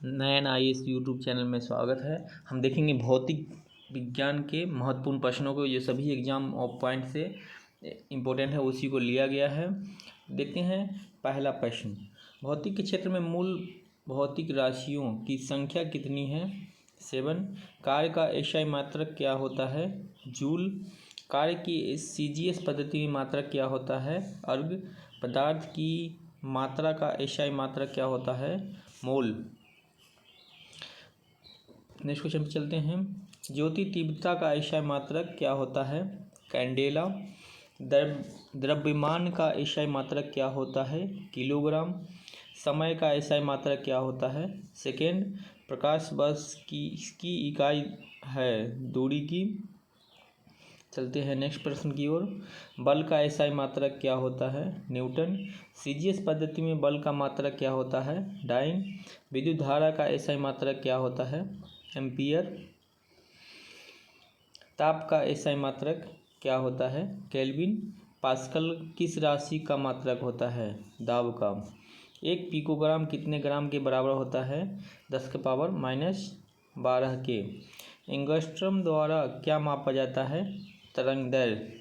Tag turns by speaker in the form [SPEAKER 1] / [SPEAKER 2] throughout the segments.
[SPEAKER 1] नयन IAS YouTube channel में स्वागत है। हम देखेंगे भौतिक विज्ञान के महत्वपूर्ण प्रश्नों को, जो सभी एग्जाम ऑफ पॉइंट से इम्पोर्टेंट है, उसी को लिया गया है। देखते हैं पहला प्रश्न। भौतिक के क्षेत्र में मूल भौतिक राशियों की संख्या कितनी है? 7। कार्य का एसआई मात्रक क्या होता है? जूल। कार्य की सीजीएस पद्धति में मात्रक क्या होता है? अर्ग। पदार्थ की मात्रा का एसआई मात्रक क्या होता है? मोल। नेक्स्ट क्वेश्चन पे चलते हैं। ज्योति तीव्रता का एसआई मात्रक क्या होता है? कैंडेला। द्रव्यमान का एसआई मात्रक क्या होता है? किलोग्राम। समय का एसआई मात्रक क्या होता है? सेकेंड। प्रकाश वर्ष की इकाई है दूरी की। चलते हैं नेक्स्ट प्रश्न की ओर। बल का एसआई मात्रक क्या होता है? न्यूटन। सीजीएस पद्धति में बल का मात्रक क्या होता है? डाइन। विद्युत धारा का एसआई मात्रक क्या होता है? एम्पियर। ताप का एसआई मात्रक क्या होता है? केल्विन। पास्कल किस राशि का मात्रक होता है? दाब का। 1 पिकोग्राम कितने ग्राम के बराबर होता है? 10⁻⁻12 के। एंगस्ट्रम द्वारा क्या मापा जाता है? तरंग दैर्ध्य।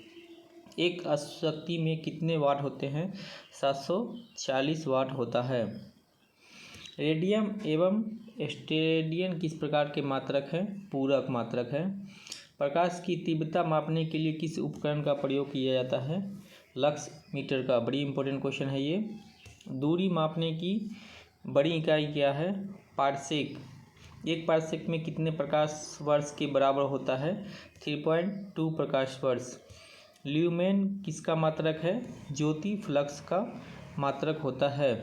[SPEAKER 1] एक अणुशक्ति में कितने वाट होते हैं? 740 वाट होता है। रेडियम एवं स्टेडियम किस प्रकार के मात्रक हैं? पूरक मात्रक है। प्रकाश की तीव्रता मापने के लिए किस उपकरण का प्रयोग किया जाता है? लक्स मीटर का। बड़ी इंपॉर्टेंट क्वेश्चन है ये। दूरी मापने की बड़ी इकाई क्या है? पारसेक। 1 पारसेक में कितने प्रकाश वर्ष के बराबर होता है? 3.2 प्रकाश वर्ष। ल्यूमेन किसका मात्रक है? ज्योति फ्लक्स का मात्रक होता है।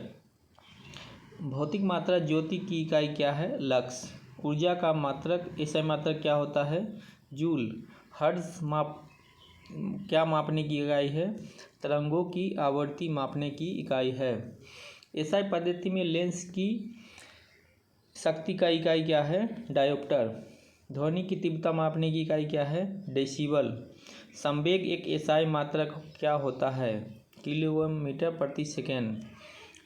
[SPEAKER 1] भौतिक मात्रा ज्योति की इकाई क्या है? लक्स। ऊर्जा का मात्रक एसआई मात्रक क्या होता है? जूल। हर्ट्ज क्या मापने की इकाई है? तरंगों की आवृत्ति मापने की इकाई है। एसआई पद्धति में लेंस की शक्ति का इकाई क्या है? डायोप्टर। ध्वनि की तीव्रता मापने की इकाई क्या है? डेसिबल। संवेग एक एसआई मात्रक क्या होता है? किलोमीटर प्रति सेकेंड।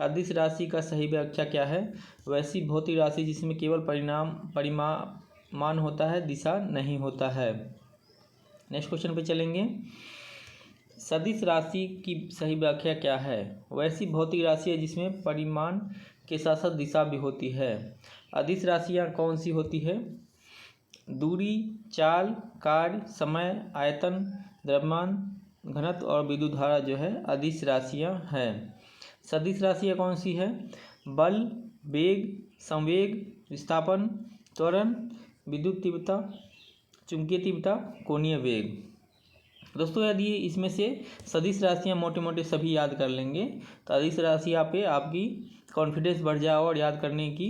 [SPEAKER 1] अदिश राशि का सही व्याख्या क्या है? वैसी भौतिक राशि जिसमें केवल परिमाण होता है, दिशा नहीं होता है। नेक्स्ट क्वेश्चन पे चलेंगे। सदिश राशि की सही व्याख्या क्या है? वैसी भौतिक राशि है जिसमें परिमाण के साथ साथ दिशा भी होती है। अदिश राशियाँ कौन सी होती है? दूरी, चाल, कार्य, समय, आयतन, द्रव्यमान, घनत्व और विद्युत धारा जो है अदिश राशियाँ हैं। सदिश राशियाँ कौन सी है? बल, वेग, संवेग, विस्थापन, त्वरण, विद्युत तीव्रता, चुंबकीय तीव्रता, कोणीय वेग। दोस्तों यदि इसमें से सदिश राशियाँ मोटे मोटे सभी याद कर लेंगे तो अदिश राशियाँ पे आपकी कॉन्फिडेंस बढ़ जाएगा और याद करने की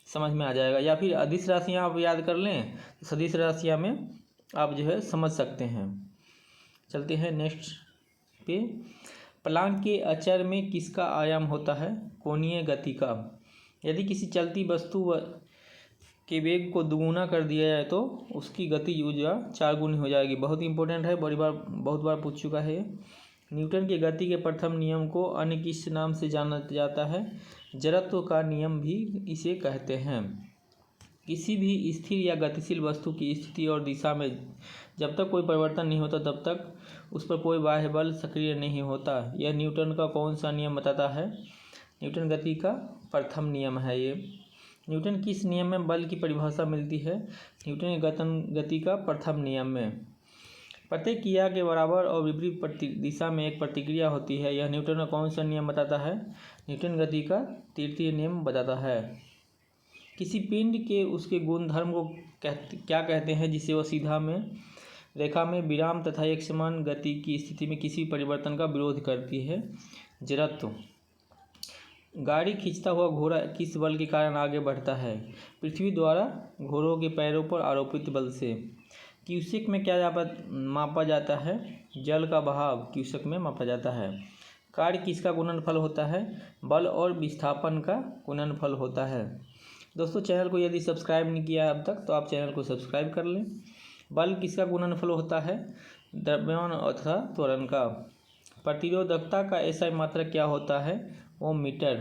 [SPEAKER 1] समझ में आ जाएगा। या फिर अदिश राशियाँ आप याद कर लें तो सदिश राशियाँ में आप जो है समझ सकते हैं। चलते हैं नेक्स्ट पे। प्लांक के अचर में किसका आयाम होता है? कोणीय गति का। यदि किसी चलती वस्तु के वेग को दुगुना कर दिया जाए तो उसकी गति ऊर्जा 4 गुनी हो जाएगी। बहुत इंपॉर्टेंट है, बहुत बार पूछ चुका है। न्यूटन की गति के प्रथम नियम को अन्य किस नाम से जाना जाता है? जड़त्व का नियम भी इसे कहते हैं। किसी भी स्थिर या गतिशील वस्तु की स्थिति और दिशा में जब तक कोई परिवर्तन नहीं होता तब तक उस पर कोई बाह्य बल सक्रिय नहीं होता। यह न्यूटन का कौन सा नियम बताता है? न्यूटन गति का प्रथम नियम है ये। न्यूटन किस नियम में बल की परिभाषा मिलती है? न्यूटन गति का प्रथम नियम में। प्रत्येक क्रिया के बराबर और विपरीत दिशा में एक प्रतिक्रिया होती है। यह न्यूटन का कौन सा नियम बताता है? न्यूटन गति का तृतीय नियम बताता है। किसी पिंड के उसके गुणधर्म को क्या कहते हैं जिसे वह सीधा में रेखा में विराम तथा एक समान गति की स्थिति में किसी परिवर्तन का विरोध करती है? जड़त्व। गाड़ी खींचता हुआ घोड़ा किस बल के कारण आगे बढ़ता है? पृथ्वी द्वारा घोड़ों के पैरों पर आरोपित बल से। क्यूसेक में क्या मापा जाता है? जल का बहाव क्यूसेक में मापा जाता है। कार्य किसका गुणनफल होता है? बल और विस्थापन का गुणनफल होता है। दोस्तों चैनल को यदि सब्सक्राइब नहीं किया अब तक तो आप चैनल को सब्सक्राइब कर लें। बल किसका गुणनफल होता है? द्रव्यमान तथा त्वरण का। प्रतिरोधकता का एसआई मात्रक क्या होता है? ओम मीटर।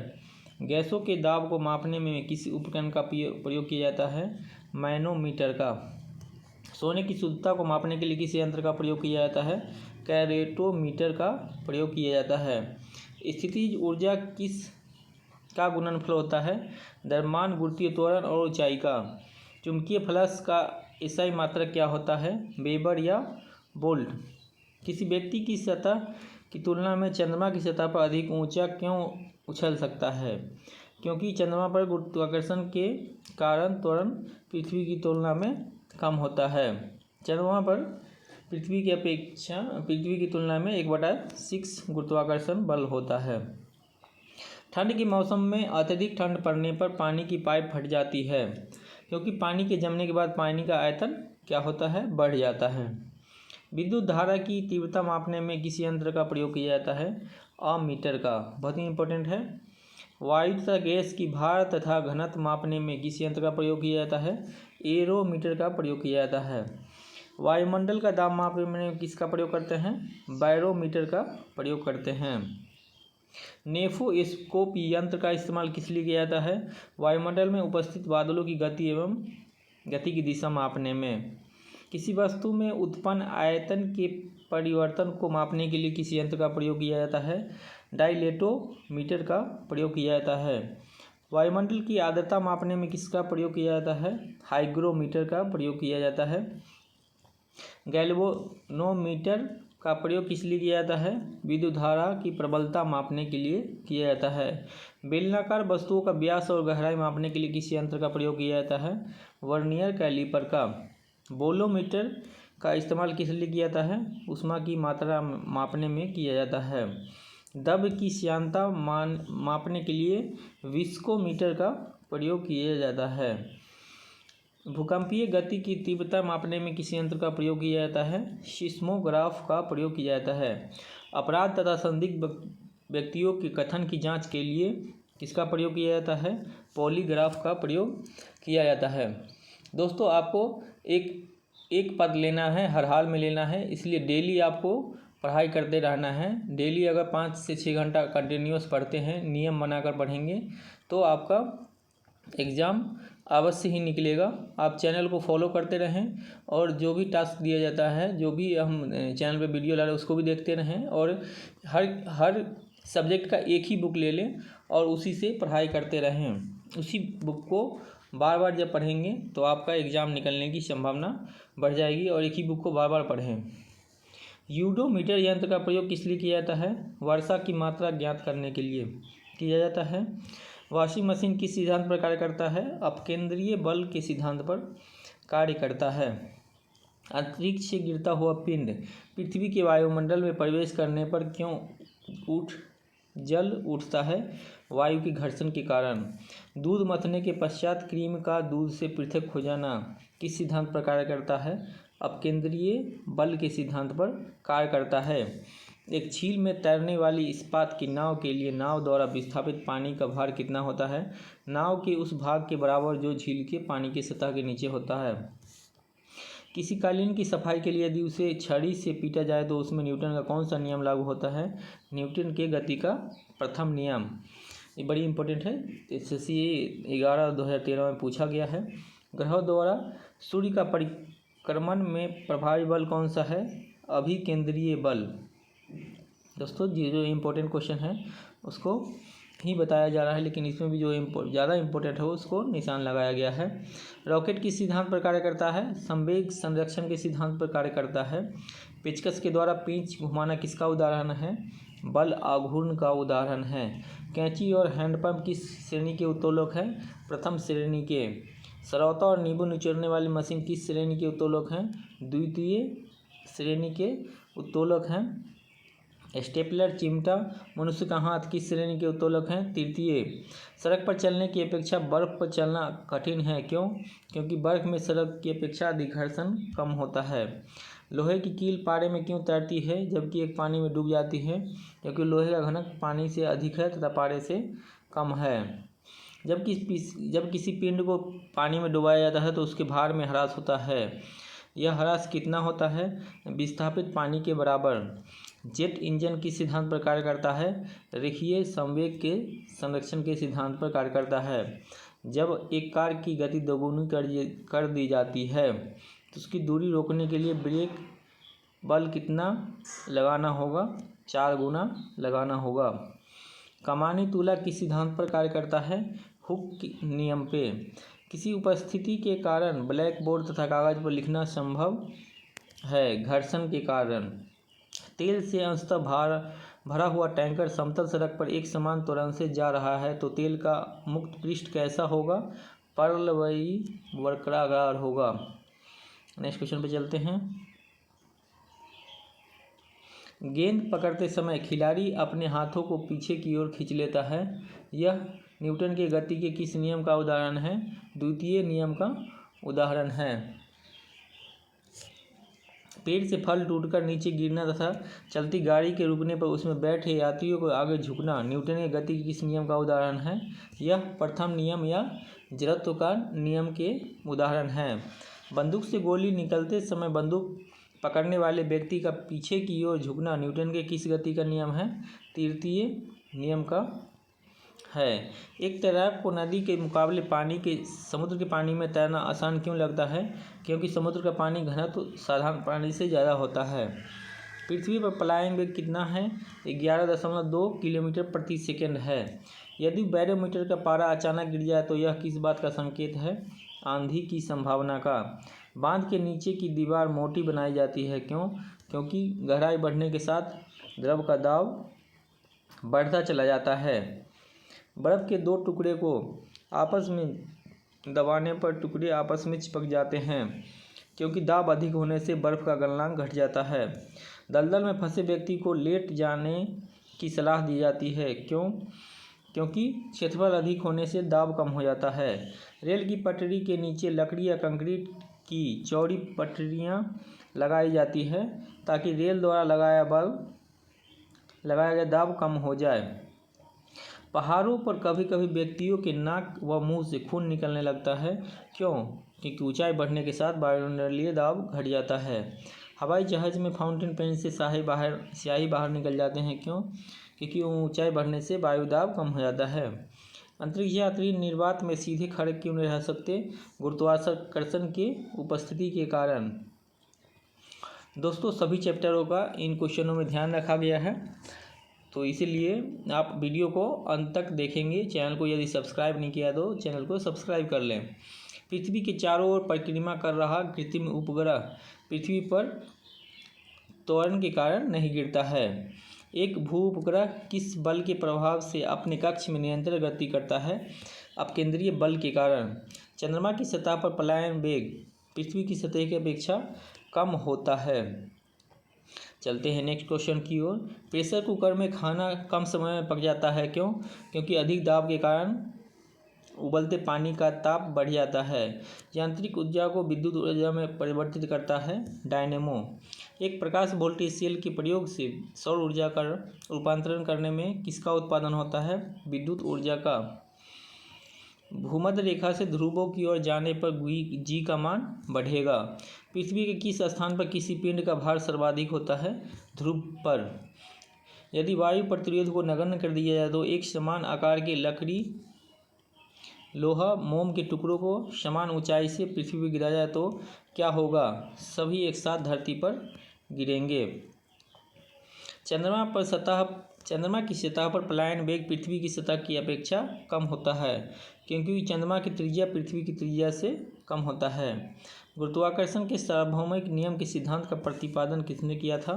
[SPEAKER 1] गैसों के दाब को मापने में किस उपकरण का प्रयोग किया जाता है? मैनोमीटर का। सोने की शुद्धता को मापने के लिए किस यंत्र का प्रयोग किया जाता है? कैरेटोमीटर का प्रयोग किया जाता है। स्थितिज ऊर्जा किस का गुणनफल होता है? द्रव्यमान, गुरुत्वीय त्वरण और ऊंचाई का। चुंबकीय फ्लक्स का एसआई मात्रक क्या होता है? वेबर या वोल्ट। किसी व्यक्ति की सतह की तुलना में चंद्रमा की सतह पर अधिक ऊंचा क्यों उछल सकता है? क्योंकि चंद्रमा पर गुरुत्वाकर्षण के कारण त्वरण पृथ्वी की तुलना में कम होता है। चंद्रमा पर पृथ्वी की तुलना में 1/6 गुरुत्वाकर्षण बल होता है। ठंड के मौसम में अत्यधिक ठंड पड़ने पर पानी की पाइप फट जाती है, क्योंकि पानी के जमने के बाद पानी का आयतन क्या होता है? बढ़ जाता है। विद्युत धारा की तीव्रता मापने में किस यंत्र का प्रयोग किया जाता है? अमीटर का। बहुत ही इंपॉर्टेंट है। वायु तथा गैस की भार तथा घनत्व मापने में किस यंत्र का प्रयोग किया जाता है? एरोमीटर का प्रयोग किया जाता है। वायुमंडल का दाब मापने में किसका प्रयोग करते हैं? बैरोमीटर का प्रयोग करते हैं। नेफोस्कोप यंत्र का इस्तेमाल किस लिए किया जाता है? वायुमंडल में उपस्थित बादलों की गति एवं गति की दिशा मापने में। किसी वस्तु में उत्पन्न आयतन के परिवर्तन को मापने के लिए किस यंत्र का प्रयोग किया जाता है? डाइलेटोमीटर का प्रयोग किया जाता है। वायुमंडल की आर्द्रता मापने में किसका प्रयोग किया जाता है? हाइग्रोमीटर का प्रयोग किया जाता है। गैल्वेनोमीटर का प्रयोग किस लिए किया जाता है? विद्युत धारा की प्रबलता मापने के लिए किया जाता है। बेलनाकार वस्तुओं का व्यास और गहराई मापने के लिए किस यंत्र का प्रयोग किया जाता है? वर्नियर कैलिपर का। बोलोमीटर का इस्तेमाल किस लिए किया जाता है? ऊष्मा की मात्रा मापने में किया जाता है। द्रव की श्यानता मापने के लिए विस्कोमीटर का प्रयोग किया जाता है। भूकंपीय गति की तीव्रता मापने में किस यंत्र का प्रयोग किया जाता है? सिस्मोग्राफ का प्रयोग किया जाता है। अपराध तथा संदिग्ध व्यक्तियों के कथन की जांच के लिए किसका प्रयोग किया जाता है? पॉलीग्राफ का प्रयोग किया जाता है। दोस्तों, आपको एक पद लेना है, हर हाल में लेना है, इसलिए डेली आपको पढ़ाई करते रहना है। डेली अगर 5 से 6 घंटा कंटिन्यूस पढ़ते हैं, नियम बनाकर पढ़ेंगे, तो आपका एग्ज़ाम अवश्य ही निकलेगा। आप चैनल को फॉलो करते रहें और जो भी टास्क दिया जाता है, जो भी हम चैनल पे वीडियो ला रहे हैं, उसको भी देखते रहें और हर सब्जेक्ट का एक ही बुक ले लें और उसी से पढ़ाई करते रहें। उसी बुक को बार बार जब पढ़ेंगे तो आपका एग्ज़ाम निकलने की संभावना बढ़ जाएगी और एक ही बुक को बार बार पढ़ें। यूडोमीटर यंत्र का प्रयोग किस लिए किया जाता है? वर्षा की मात्रा ज्ञात करने के लिए किया जाता है। वॉशिंग मशीन किस सिद्धांत पर कार्य करता है? अपकेंद्रीय बल के सिद्धांत पर कार्य करता है। अंतरिक्ष से गिरता हुआ पिंड पृथ्वी के वायुमंडल में प्रवेश करने पर क्यों जल उठता है? वायु के घर्षण के कारण। दूध मथने के पश्चात क्रीम का दूध से पृथक हो जाना किस सिद्धांत पर कार्य करता है? अपकेंद्रीय बल के सिद्धांत पर कार्य करता है। एक झील में तैरने वाली इस्पात की नाव के लिए नाव द्वारा विस्थापित पानी का भार कितना होता है? नाव के उस भाग के बराबर जो झील के पानी की सतह के नीचे होता है। किसी कालीन की सफाई के लिए यदि उसे छड़ी से पीटा जाए तो उसमें न्यूटन का कौन सा नियम लागू होता है? न्यूटन के गति का प्रथम नियम। ये बड़ी इंपॉर्टेंट है, SSC 11/2013 में पूछा गया है। ग्रहों द्वारा सूर्य का परिक्रमण में प्रभावी बल कौन सा है? अभिकेंद्रीय बल। दोस्तों, जो इम्पोर्टेंट क्वेश्चन है उसको ही बताया जा रहा है, लेकिन इसमें भी जो ज़्यादा इम्पोर्टेंट है उसको निशान लगाया गया है। रॉकेट किस सिद्धांत पर कार्य करता है? संवेग संरक्षण के सिद्धांत पर कार्य करता है। पेचकस के द्वारा पेंच घुमाना किसका उदाहरण है? बल आघूर्ण का उदाहरण है। कैंची और हैंडपंप किस श्रेणी के उत्तोलक हैं? प्रथम श्रेणी के। सरौता और नींबू निचोड़ने वाली मशीन किस श्रेणी के उत्तोलक हैं? द्वितीय श्रेणी के उत्तोलक हैं। स्टेपलर चिमटा मनुष्य का हाथ किस श्रेणी के उत्तोलक हैं? तृतीय। सड़क पर चलने की अपेक्षा बर्फ पर चलना कठिन है, क्यों? क्योंकि बर्फ में सड़क की अपेक्षा अधिक घर्षण कम होता है। लोहे की कील पारे में क्यों तैरती है जबकि एक पानी में डूब जाती है? क्योंकि लोहे का घनत्व पानी से अधिक है तथा पारे से कम है। जब किसी पिंड को पानी में डुबाया जाता है तो उसके भार में ह्रास होता है। यह ह्रास कितना होता है? विस्थापित पानी के बराबर। जेट इंजन किस सिद्धांत पर कार्य करता है? रेखीय संवेग के संरक्षण के सिद्धांत पर कार्य करता है। जब एक कार की गति दोगुनी कर दी जाती है तो उसकी दूरी रोकने के लिए ब्रेक बल कितना लगाना होगा? 4 गुना लगाना होगा। कमानी तुला किस सिद्धांत पर कार्य करता है? हुक नियम पे। किसी उपस्थिति के कारण ब्लैक बोर्ड तथा कागज पर लिखना संभव है, घर्षण के कारण। तेल से अंशतः भरा हुआ टैंकर समतल सड़क पर एक समान त्वरण से जा रहा है तो तेल का मुक्त पृष्ठ कैसा होगा? परवलयी वक्राकार होगा। नेक्स्ट क्वेश्चन पे चलते हैं। गेंद पकड़ते समय खिलाड़ी अपने हाथों को पीछे की ओर खींच लेता है। यह न्यूटन के गति के किस नियम का उदाहरण है? द्वितीय नियम का उदाहरण है। पेड़ से फल टूटकर नीचे गिरना तथा चलती गाड़ी के रुकने पर उसमें बैठे यात्रियों को आगे झुकना न्यूटन के गति के किस नियम का उदाहरण है? यह प्रथम नियम या जड़त्व का नियम के उदाहरण है। बंदूक से गोली निकलते समय बंदूक पकड़ने वाले व्यक्ति का पीछे की ओर झुकना न्यूटन के किस गति का नियम है? तृतीय नियम का है। एक तैराक को नदी के मुकाबले समुद्र के पानी में तैरना आसान क्यों लगता है? क्योंकि समुद्र का पानी घनत्व साधारण पानी से ज़्यादा होता है। पृथ्वी पर पलायन वेग कितना है? 11.2 किलोमीटर प्रति सेकंड है। यदि बैरोमीटर का पारा अचानक गिर जाए तो यह किस बात का संकेत है? आंधी की संभावना का। बांध के नीचे की दीवार मोटी बनाई जाती है, क्यों? क्योंकि गहराई बढ़ने के साथ द्रव का दाब बढ़ता चला जाता है। बर्फ़ के 2 टुकड़े को आपस में दबाने पर टुकड़े आपस में चिपक जाते हैं, क्योंकि दाब अधिक होने से बर्फ़ का गलनांक घट जाता है। दलदल में फंसे व्यक्ति को लेट जाने की सलाह दी जाती है, क्यों? क्योंकि क्षेत्रफल अधिक होने से दाब कम हो जाता है। रेल की पटरी के नीचे लकड़ी या कंक्रीट की चौड़ी पटरियाँ लगाई जाती है ताकि रेल द्वारा लगाया गया दाब कम हो जाए। पहाड़ों पर कभी कभी व्यक्तियों के नाक व मुंह से खून निकलने लगता है, क्यों? क्योंकि ऊंचाई बढ़ने के साथ वायुमंडलीय दाब घट जाता है। हवाई जहाज़ में फाउंटेन पेन से स्याही बाहर निकल जाते हैं, क्यों? क्योंकि ऊंचाई बढ़ने से वायु दाब कम हो जाता है। अंतरिक्ष यात्री निर्वात में सीधे खड़े क्यों नहीं रह सकते? गुरुत्वाकर्षण की उपस्थिति के कारण। दोस्तों, सभी चैप्टरों का इन क्वेश्चनों में ध्यान रखा गया है, तो इसीलिए आप वीडियो को अंत तक देखेंगे। चैनल को यदि सब्सक्राइब नहीं किया तो चैनल को सब्सक्राइब कर लें। पृथ्वी के चारों ओर परिक्रमा कर रहा कृत्रिम उपग्रह पृथ्वी पर त्वरण के कारण नहीं गिरता है। एक भू उपग्रह किस बल के प्रभाव से अपने कक्ष में निरंतर गति करता है? अपकेंद्रीय बल के कारण। चंद्रमा की सतह पर पलायन वेग पृथ्वी की सतह की अपेक्षा कम होता है। चलते हैं नेक्स्ट क्वेश्चन की ओर। प्रेशर कुकर में खाना कम समय में पक जाता है, क्यों? क्योंकि अधिक दाब के कारण उबलते पानी का ताप बढ़ जाता है। यांत्रिक ऊर्जा को विद्युत ऊर्जा में परिवर्तित करता है डायनेमो। एक प्रकाश वोल्टेज सेल के प्रयोग से सौर ऊर्जा का रूपांतरण करने में किसका उत्पादन होता है? विद्युत ऊर्जा का। भूमध्य रेखा से ध्रुवों की ओर जाने पर जी का मान बढ़ेगा। पृथ्वी के किस स्थान पर किसी पिंड का भार सर्वाधिक होता है? ध्रुव पर। यदि वायु प्रतिरोध को नगण्य कर दिया जाए तो एक समान आकार के लकड़ी, लोहा, मोम के टुकड़ों को समान ऊंचाई से पृथ्वी पर गिराया जाए तो क्या होगा? सभी एक साथ धरती पर गिरेंगे। चंद्रमा की सतह पर पलायन वेग पृथ्वी की सतह की अपेक्षा कम होता है, क्योंकि चंद्रमा की त्रिज्या पृथ्वी की त्रिज्या से कम होता है। गुरुत्वाकर्षण के सार्वभौमिक नियम के सिद्धांत का प्रतिपादन किसने किया था?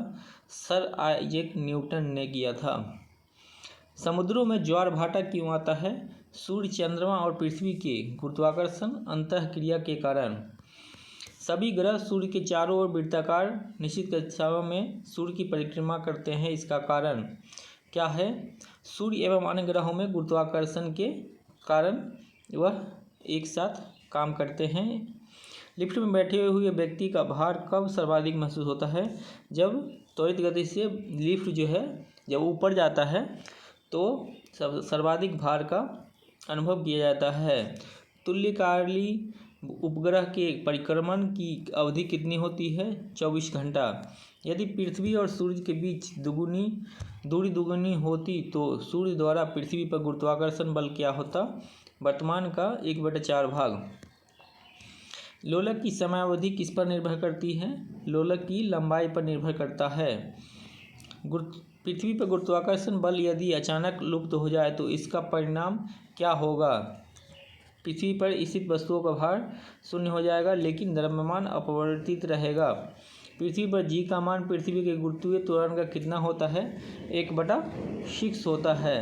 [SPEAKER 1] सर आइजैक न्यूटन ने किया था। समुद्रों में ज्वार भाटा क्यों आता है? सूर्य, चंद्रमा और पृथ्वी के गुरुत्वाकर्षण अंतःक्रिया के कारण। सभी ग्रह सूर्य के चारों ओर वृत्ताकार निश्चित कक्षाओं में सूर्य की परिक्रमा करते हैं, इसका कारण क्या है? सूर्य एवं अन्य ग्रहों में गुरुत्वाकर्षण के कारण वह एक साथ काम करते हैं। लिफ्ट में बैठे हुए व्यक्ति का भार कब सर्वाधिक महसूस होता है? जब त्वरित गति से लिफ्ट जब ऊपर जाता है तो सर्वाधिक भार का अनुभव किया जाता है। तुल्यकालिक
[SPEAKER 2] उपग्रह के परिक्रमण की अवधि कितनी होती है? 24 घंटा। यदि पृथ्वी और सूर्य के बीच दूरी दुगुनी होती तो सूर्य द्वारा पृथ्वी पर गुरुत्वाकर्षण बल क्या होता? वर्तमान का 1/4 भाग। लोलक की समयावधि किस पर निर्भर करती है? लोलक की लंबाई पर निर्भर करता है। पृथ्वी पर गुरुत्वाकर्षण बल यदि अचानक लुप्त हो जाए तो इसका परिणाम क्या होगा? पृथ्वी पर स्थित वस्तुओं का भार शून्य हो जाएगा लेकिन द्रव्यमान अपरिवर्तित रहेगा। पृथ्वी पर जी का मान पृथ्वी के गुरुत्वीय त्वरण का कितना होता है? 1/6 होता है।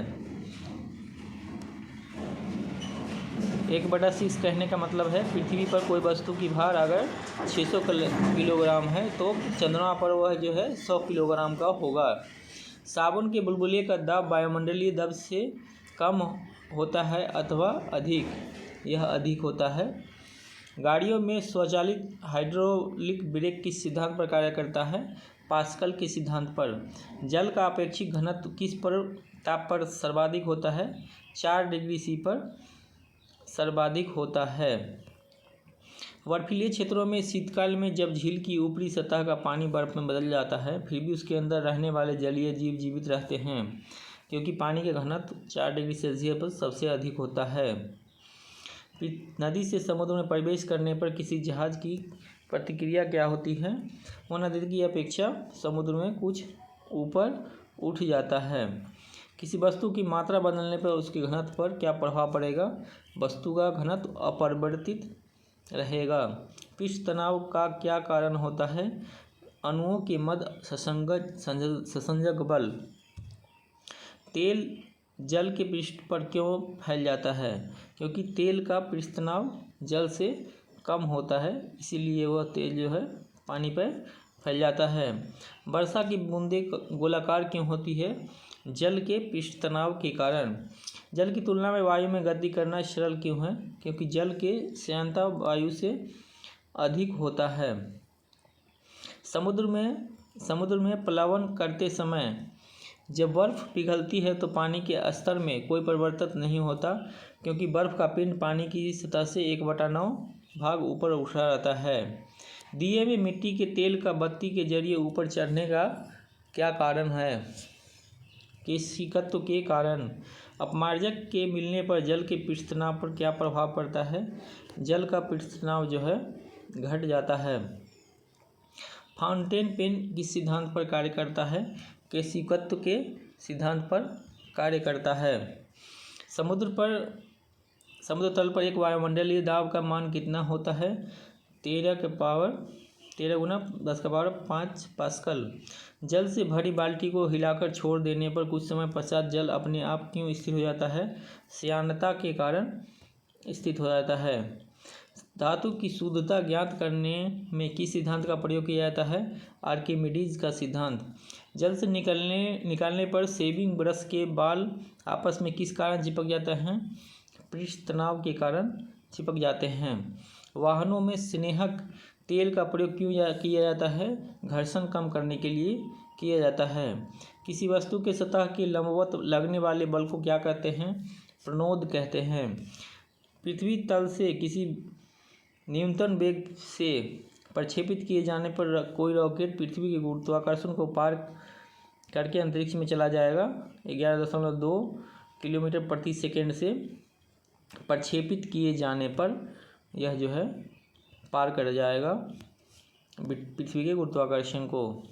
[SPEAKER 2] 1/6 कहने का मतलब है पृथ्वी पर कोई वस्तु की भार अगर 600 किलोग्राम है तो चंद्रमा पर वह जो है 100 किलोग्राम का होगा। साबुन के बुलबुले का दाब वायुमंडलीय दब से कम होता है अथवा अधिक? यह अधिक होता है। गाड़ियों में स्वचालित हाइड्रोलिक ब्रेक किस सिद्धांत पर कार्य करता है? पास्कल के सिद्धांत पर। जल का अपेक्षित घनत्व किस ताप पर सर्वाधिक होता है? 4 डिग्री सी पर सर्वाधिक होता है। बर्फीले क्षेत्रों में शीतकाल में जब झील की ऊपरी सतह का पानी बर्फ में बदल जाता है फिर भी उसके अंदर रहने वाले जलीय जीव जीवित रहते हैं क्योंकि पानी का घनत्व 4 डिग्री सेल्सियस पर सबसे अधिक होता है। नदी से समुद्र में प्रवेश करने पर किसी जहाज की प्रतिक्रिया क्या होती है? वह नदी की अपेक्षा समुद्र में कुछ ऊपर उठ जाता है। किसी वस्तु की मात्रा बदलने पर उसके घनत्व पर क्या प्रभाव पड़ेगा? वस्तु का घनत्व अपरिवर्तित रहेगा। पृष्ठ तनाव का क्या कारण होता है? अणुओं के मध्य संसंजक बल। तेल जल के पृष्ठ पर क्यों फैल जाता है? क्योंकि तेल का पृष्ठ तनाव जल से कम होता है इसीलिए वह तेल जो है पानी पर फैल जाता है। वर्षा की बूंदें गोलाकार क्यों होती है? जल के पृष्ठ तनाव के कारण। जल की तुलना में वायु में गति करना सरल क्यों है? क्योंकि जल के श्यानता वायु से अधिक होता है। समुद्र में प्लावन करते समय जब बर्फ़ पिघलती है तो पानी के स्तर में कोई परिवर्तन नहीं होता क्योंकि बर्फ़ का पिंड पानी की सतह से 1/9 भाग ऊपर उठा रहता है। दिए में मिट्टी के तेल का बत्ती के जरिए ऊपर चढ़ने का क्या कारण है? केशिकत्व के कारण। अपमार्जक के मिलने पर जल के पृष्ठ तनाव पर क्या प्रभाव पड़ता है? जल का पृष्ठ तनाव जो है घट जाता है। फाउंटेन पेन किस सिद्धांत पर कार्य करता है? केशिकत्व के सिद्धांत पर कार्य करता है। समुद्र तल पर एक वायुमंडलीय दाब का मान कितना होता है? 13×10⁵ पास्कल। जल से भरी बाल्टी को हिलाकर छोड़ देने पर कुछ समय पश्चात जल अपने आप क्यों स्थिर हो जाता है? श्यानता के कारण स्थिर हो जाता है। धातु की शुद्धता ज्ञात करने में किस सिद्धांत का प्रयोग किया जाता है? आर्किमिडीज का सिद्धांत। जल से निकालने पर शेविंग ब्रश के बाल आपस में किस कारण चिपक जाते हैं? पृष्ठ तनाव के कारण चिपक जाते हैं। वाहनों में स्नेहक तेल का प्रयोग क्यों किया जाता है? घर्षण कम करने के लिए किया जाता है। किसी वस्तु के सतह के लंबवत लगने वाले बल को क्या कहते हैं? प्रणोद कहते हैं। पृथ्वी तल से किसी न्यूनतम वेग से प्रक्षेपित किए जाने पर कोई रॉकेट पृथ्वी के गुरुत्वाकर्षण को पार करके अंतरिक्ष में चला जाएगा। 11.2 किलोमीटर प्रति सेकेंड से प्रक्षेपित किए जाने पर यह जो है पार कर जाएगा पृथ्वी के गुरुत्वाकर्षण को।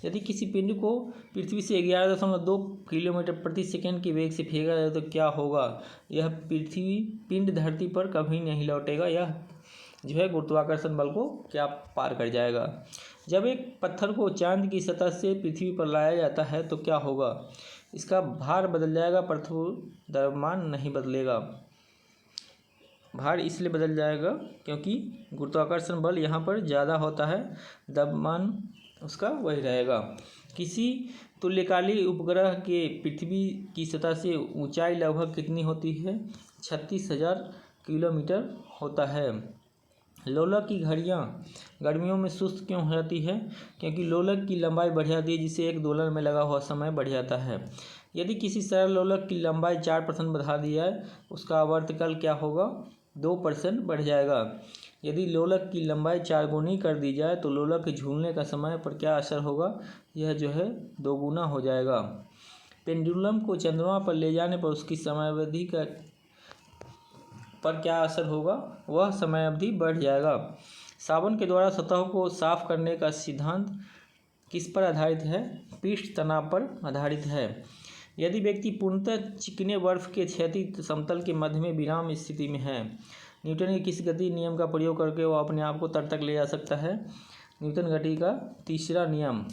[SPEAKER 2] यदि किसी पिंड को पृथ्वी से 11.2 किलोमीटर प्रति सेकेंड के वेग से फेंका जाए तो क्या होगा? यह पिंड धरती पर कभी नहीं लौटेगा। यह जो है गुरुत्वाकर्षण बल को क्या पार कर जाएगा। जब एक पत्थर को चांद की सतह से पृथ्वी पर लाया जाता है तो क्या होगा? इसका भार बदल जाएगा परंतु द्रव्यमान नहीं बदलेगा। भार इसलिए बदल जाएगा क्योंकि गुरुत्वाकर्षण बल यहाँ पर ज़्यादा होता है, द्रव्यमान उसका वही रहेगा। किसी तुल्यकाली उपग्रह के पृथ्वी की सतह से ऊंचाई लगभग कितनी होती है? 36,000 किलोमीटर होता है। लोलक की घड़ियाँ गर्मियों में सुस्त क्यों हो जाती है? क्योंकि लोलक की लंबाई बढ़ जाती है जिससे एक दोलन में लगा हुआ समय बढ़ जाता है। यदि किसी सरल लोलक की लंबाई 4% बढ़ा दी जाए उसका आवर्तकाल क्या होगा? 2% बढ़ जाएगा। यदि लोलक की लंबाई 4 गुनी कर दी जाए तो लोलक के झूलने का समय पर क्या असर होगा? यह जो है 2 गुना हो जाएगा। पेंडुलम को चंद्रमा पर ले जाने पर उसकी समयावधि का पर क्या असर होगा? वह समयावधि बढ़ जाएगा। साबुन के द्वारा सतह को साफ करने का सिद्धांत किस पर आधारित है? पृष्ठ तनाव पर आधारित है। यदि व्यक्ति पूर्णतः चिकने बर्फ के क्षैतिज समतल के मध्य में विराम स्थिति में है, न्यूटन के किस गति नियम का प्रयोग करके वह अपने आप को तट तक ले जा सकता है? न्यूटन गति का तीसरा नियम।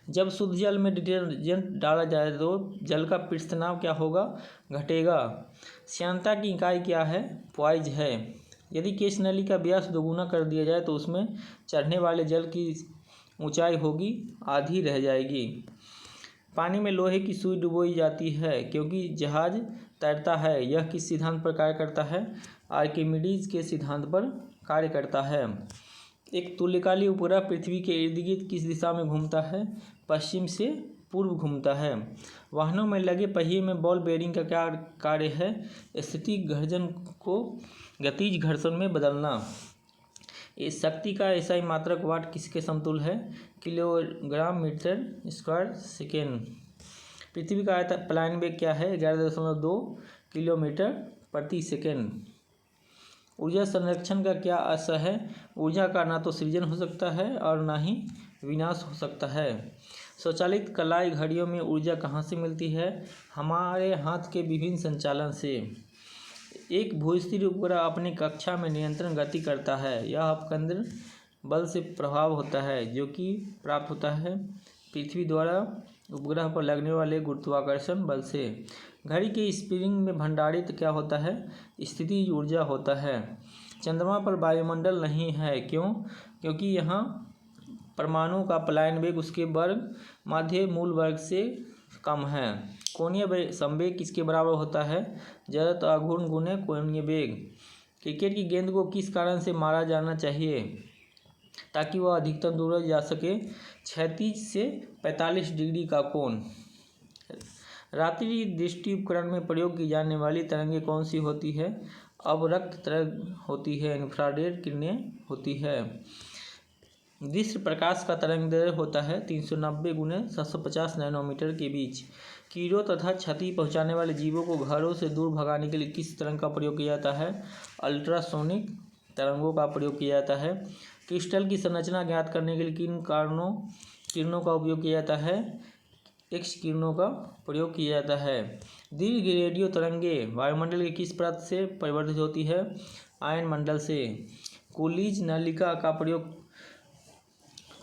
[SPEAKER 2] जब शुद्ध जल में डिटर्जेंट डाला जाए तो जल का पृष्ठ तनाव क्या होगा? घटेगा। श्यानता की इकाई क्या है? पॉइज है। यदि केश नली का व्यास दोगुना कर दिया जाए तो उसमें चढ़ने वाले जल की ऊंचाई होगी आधी रह जाएगी। पानी में लोहे की सुई डुबोई जाती है क्योंकि जहाज तैरता है। यह किस सिद्धांत पर कार्य करता है? आर्किमिडीज के सिद्धांत पर कार्य करता है। एक तुल्यकाली उपग्रह पृथ्वी के इर्द गिर्द किस दिशा में घूमता है? पश्चिम से पूर्व घूमता है। वाहनों में लगे पहिए में बॉल बेयरिंग का क्या कार्य है? स्थितिज घर्षण को गतिज घर्षण में बदलना। इस शक्ति का एसआई मात्रक वाट किसके समतुल्य है? Kilogram metre square second. पृथ्वी का पलायन वेग क्या है? 11.2 किलोमीटर प्रति सेकेंड। ऊर्जा संरक्षण का क्या आशय है? ऊर्जा का ना तो सृजन हो सकता है और ना ही विनाश हो सकता है। स्वचालित कलाई घड़ियों में ऊर्जा कहाँ से मिलती है? हमारे हाथ के विभिन्न संचालन से। एक भूस्थिर उपग्रह अपनी कक्षा में नियंत्रण गति करता है। यह अपकेंद्र बल से प्रभाव होता है जो कि प्राप्त होता है पृथ्वी द्वारा उपग्रह पर लगने वाले गुरुत्वाकर्षण बल से। घड़ी के स्प्रिंग में भंडारित क्या होता है? स्थितिज ऊर्जा होता है। चंद्रमा पर वायुमंडल नहीं है, क्यों? क्योंकि यहाँ परमाणु का पलायन वेग उसके वर्ग माध्य मूल वर्ग से कम है। कोणीय संवेग किसके बराबर होता है? जड़त्व आघूर्ण गुणे कोणीय वेग। क्रिकेट की गेंद को किस कारण से मारा जाना चाहिए ताकि वह अधिकतम दूर जा सके? क्षैतिज से 45 डिग्री का कोण। रात्रि दृष्टि उपकरण में प्रयोग की जाने वाली तरंगें कौन सी होती है? अवरक्त तरंग होती है, इंफ्रारेड किरणें होती है। दृश्य प्रकाश का तरंग दैर्घ्य होता है 390 × 750 नैनोमीटर के बीच। कीड़ों तथा क्षति पहुंचाने वाले जीवों को घरों से दूर भगाने के लिए किस तरंग का प्रयोग किया जाता है? अल्ट्रासोनिक तरंगों का प्रयोग किया जाता है। क्रिस्टल की संरचना ज्ञात करने के लिए किन किरणों का उपयोग किया जाता है? एक्स किरणों का प्रयोग किया जाता है। दीर्घ रेडियो तरंगें वायुमंडल के किस परत से परिवर्तित होती है? आयन मंडल से। कूलीज नलिका का प्रयोग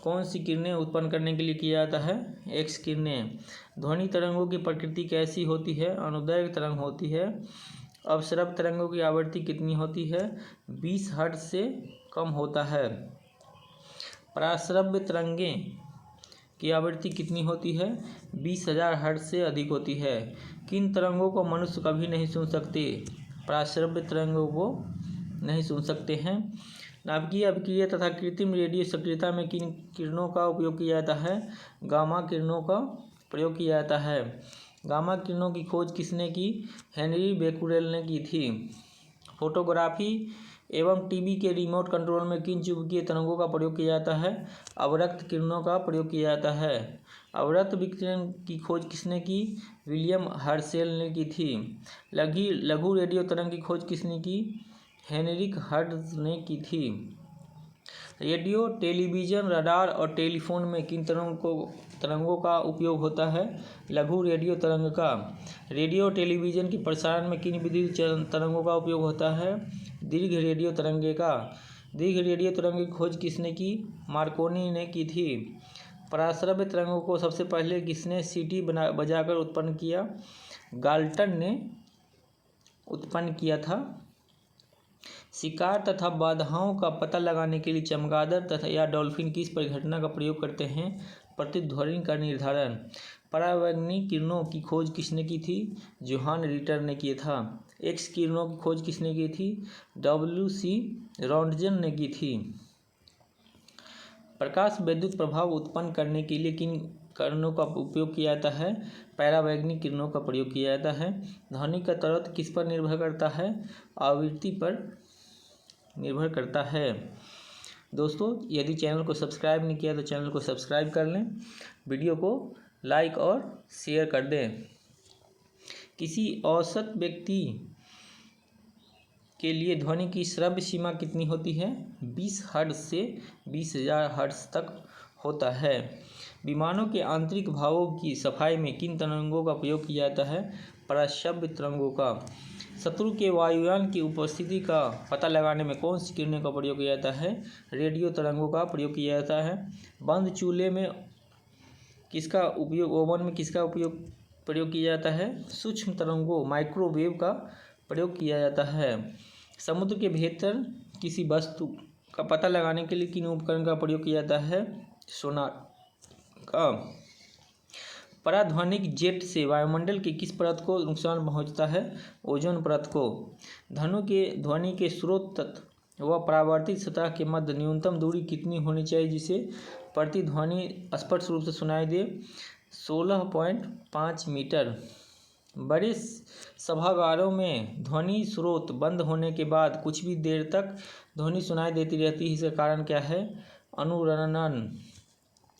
[SPEAKER 2] कौन सी किरणें उत्पन्न करने के लिए किया जाता है? एक्स किरणें। ध्वनि तरंगों की प्रकृति कैसी होती है? अनुदैर्घ्य तरंग होती है। अपश्रव्य तरंगों की आवृत्ति कितनी होती है? 20 हर्ट्ज से कम होता है। पराश्रव्य तरंगें की आवृत्ति कितनी होती है? 20,000 हर्ट्ज से अधिक होती है। किन तरंगों को मनुष्य कभी नहीं सुन सकते? पराश्रव्य तरंगों को नहीं सुन सकते हैं। नाभिकीय अभिक्रिया तथा कृत्रिम रेडियो सक्रियता में किन किरणों का उपयोग किया जाता है? गामा किरणों का प्रयोग किया जाता है। गामा किरणों की खोज किसने की? हेनरी बेकुरेल ने की थी। फोटोग्राफी एवं टीवी के रिमोट कंट्रोल में किन चुंबकीय तरंगों का प्रयोग किया जाता है? अवरक्त किरणों का प्रयोग किया जाता है। अवरक्त विकिरण की खोज किसने की? विलियम हर्शेल ने की थी। लघु रेडियो तरंग की खोज किसने की? हेनरिक हर्ट्ज ने की थी। रेडियो, टेलीविज़न, रडार और टेलीफोन में किन तरंगों का उपयोग होता है? लघु रेडियो तरंग का। रेडियो टेलीविज़न के प्रसारण में किन विद्युत तरंगों का उपयोग होता है? दीर्घ रेडियो तरंगे का। दीर्घ रेडियो तरंग की खोज किसने की? मार्कोनी ने की थी। पराश्रव्य तरंगों को सबसे पहले किसने सीटी बजाकर उत्पन्न किया? गाल्टन ने उत्पन्न किया था। शिकार तथा बाधाओं का पता लगाने के लिए चमगादड़ तथा या डॉल्फिन किस परिघटना का प्रयोग करते हैं? प्रतिध्वनि का निर्धारण। परावैंगनी किरणों की खोज किसने की थी? जोहान रिटर ने किया था। एक्स किरणों की खोज किसने की थी? W.C. रोंटगेन ने की थी। प्रकाश विद्युत प्रभाव उत्पन्न करने के लिए किन किरणों का उपयोग किया जाता है? पैरावैगनिक किरणों का प्रयोग किया जाता है। ध्वनि का तड़प किस पर निर्भर करता है? आवृत्ति पर निर्भर करता है। दोस्तों, यदि चैनल को सब्सक्राइब नहीं किया तो चैनल को सब्सक्राइब कर लें, वीडियो को लाइक और शेयर कर दें। किसी औसत व्यक्ति के लिए ध्वनि की श्रव्य सीमा कितनी होती है? 20 हर्ट्ज से 20,000 हर्ट्ज तक होता है। विमानों के आंतरिक भागों की सफाई में किन तरंगों का प्रयोग किया जाता है? पराश्रव्य तरंगों का। शत्रु के वायुयान की उपस्थिति का पता लगाने में कौन सी किरणों का प्रयोग किया जाता है? रेडियो तरंगों का प्रयोग किया जाता है। बंद चूल्हे में किसका उपयोग ओवन में किसका प्रयोग किया जाता है? सूक्ष्म तरंगों माइक्रोवेव का प्रयोग किया जाता है। समुद्र के भीतर किसी वस्तु का पता लगाने के लिए किन उपकरण का प्रयोग किया जाता है? सोनार का। पराध्वनिक जेट से वायुमंडल की किस परत को नुकसान पहुंचता है? ओजोन परत को। ध्वनि के स्रोत तत्व व परावर्तित सतह के मध्य न्यूनतम दूरी कितनी होनी चाहिए जिसे प्रतिध्वनि स्पष्ट रूप से सुनाई दे? 16.5 मीटर। बड़े सभागारों में ध्वनि स्रोत बंद होने के बाद कुछ भी देर तक ध्वनि सुनाई देती रहती है, इसका कारण क्या है? अनुरणन।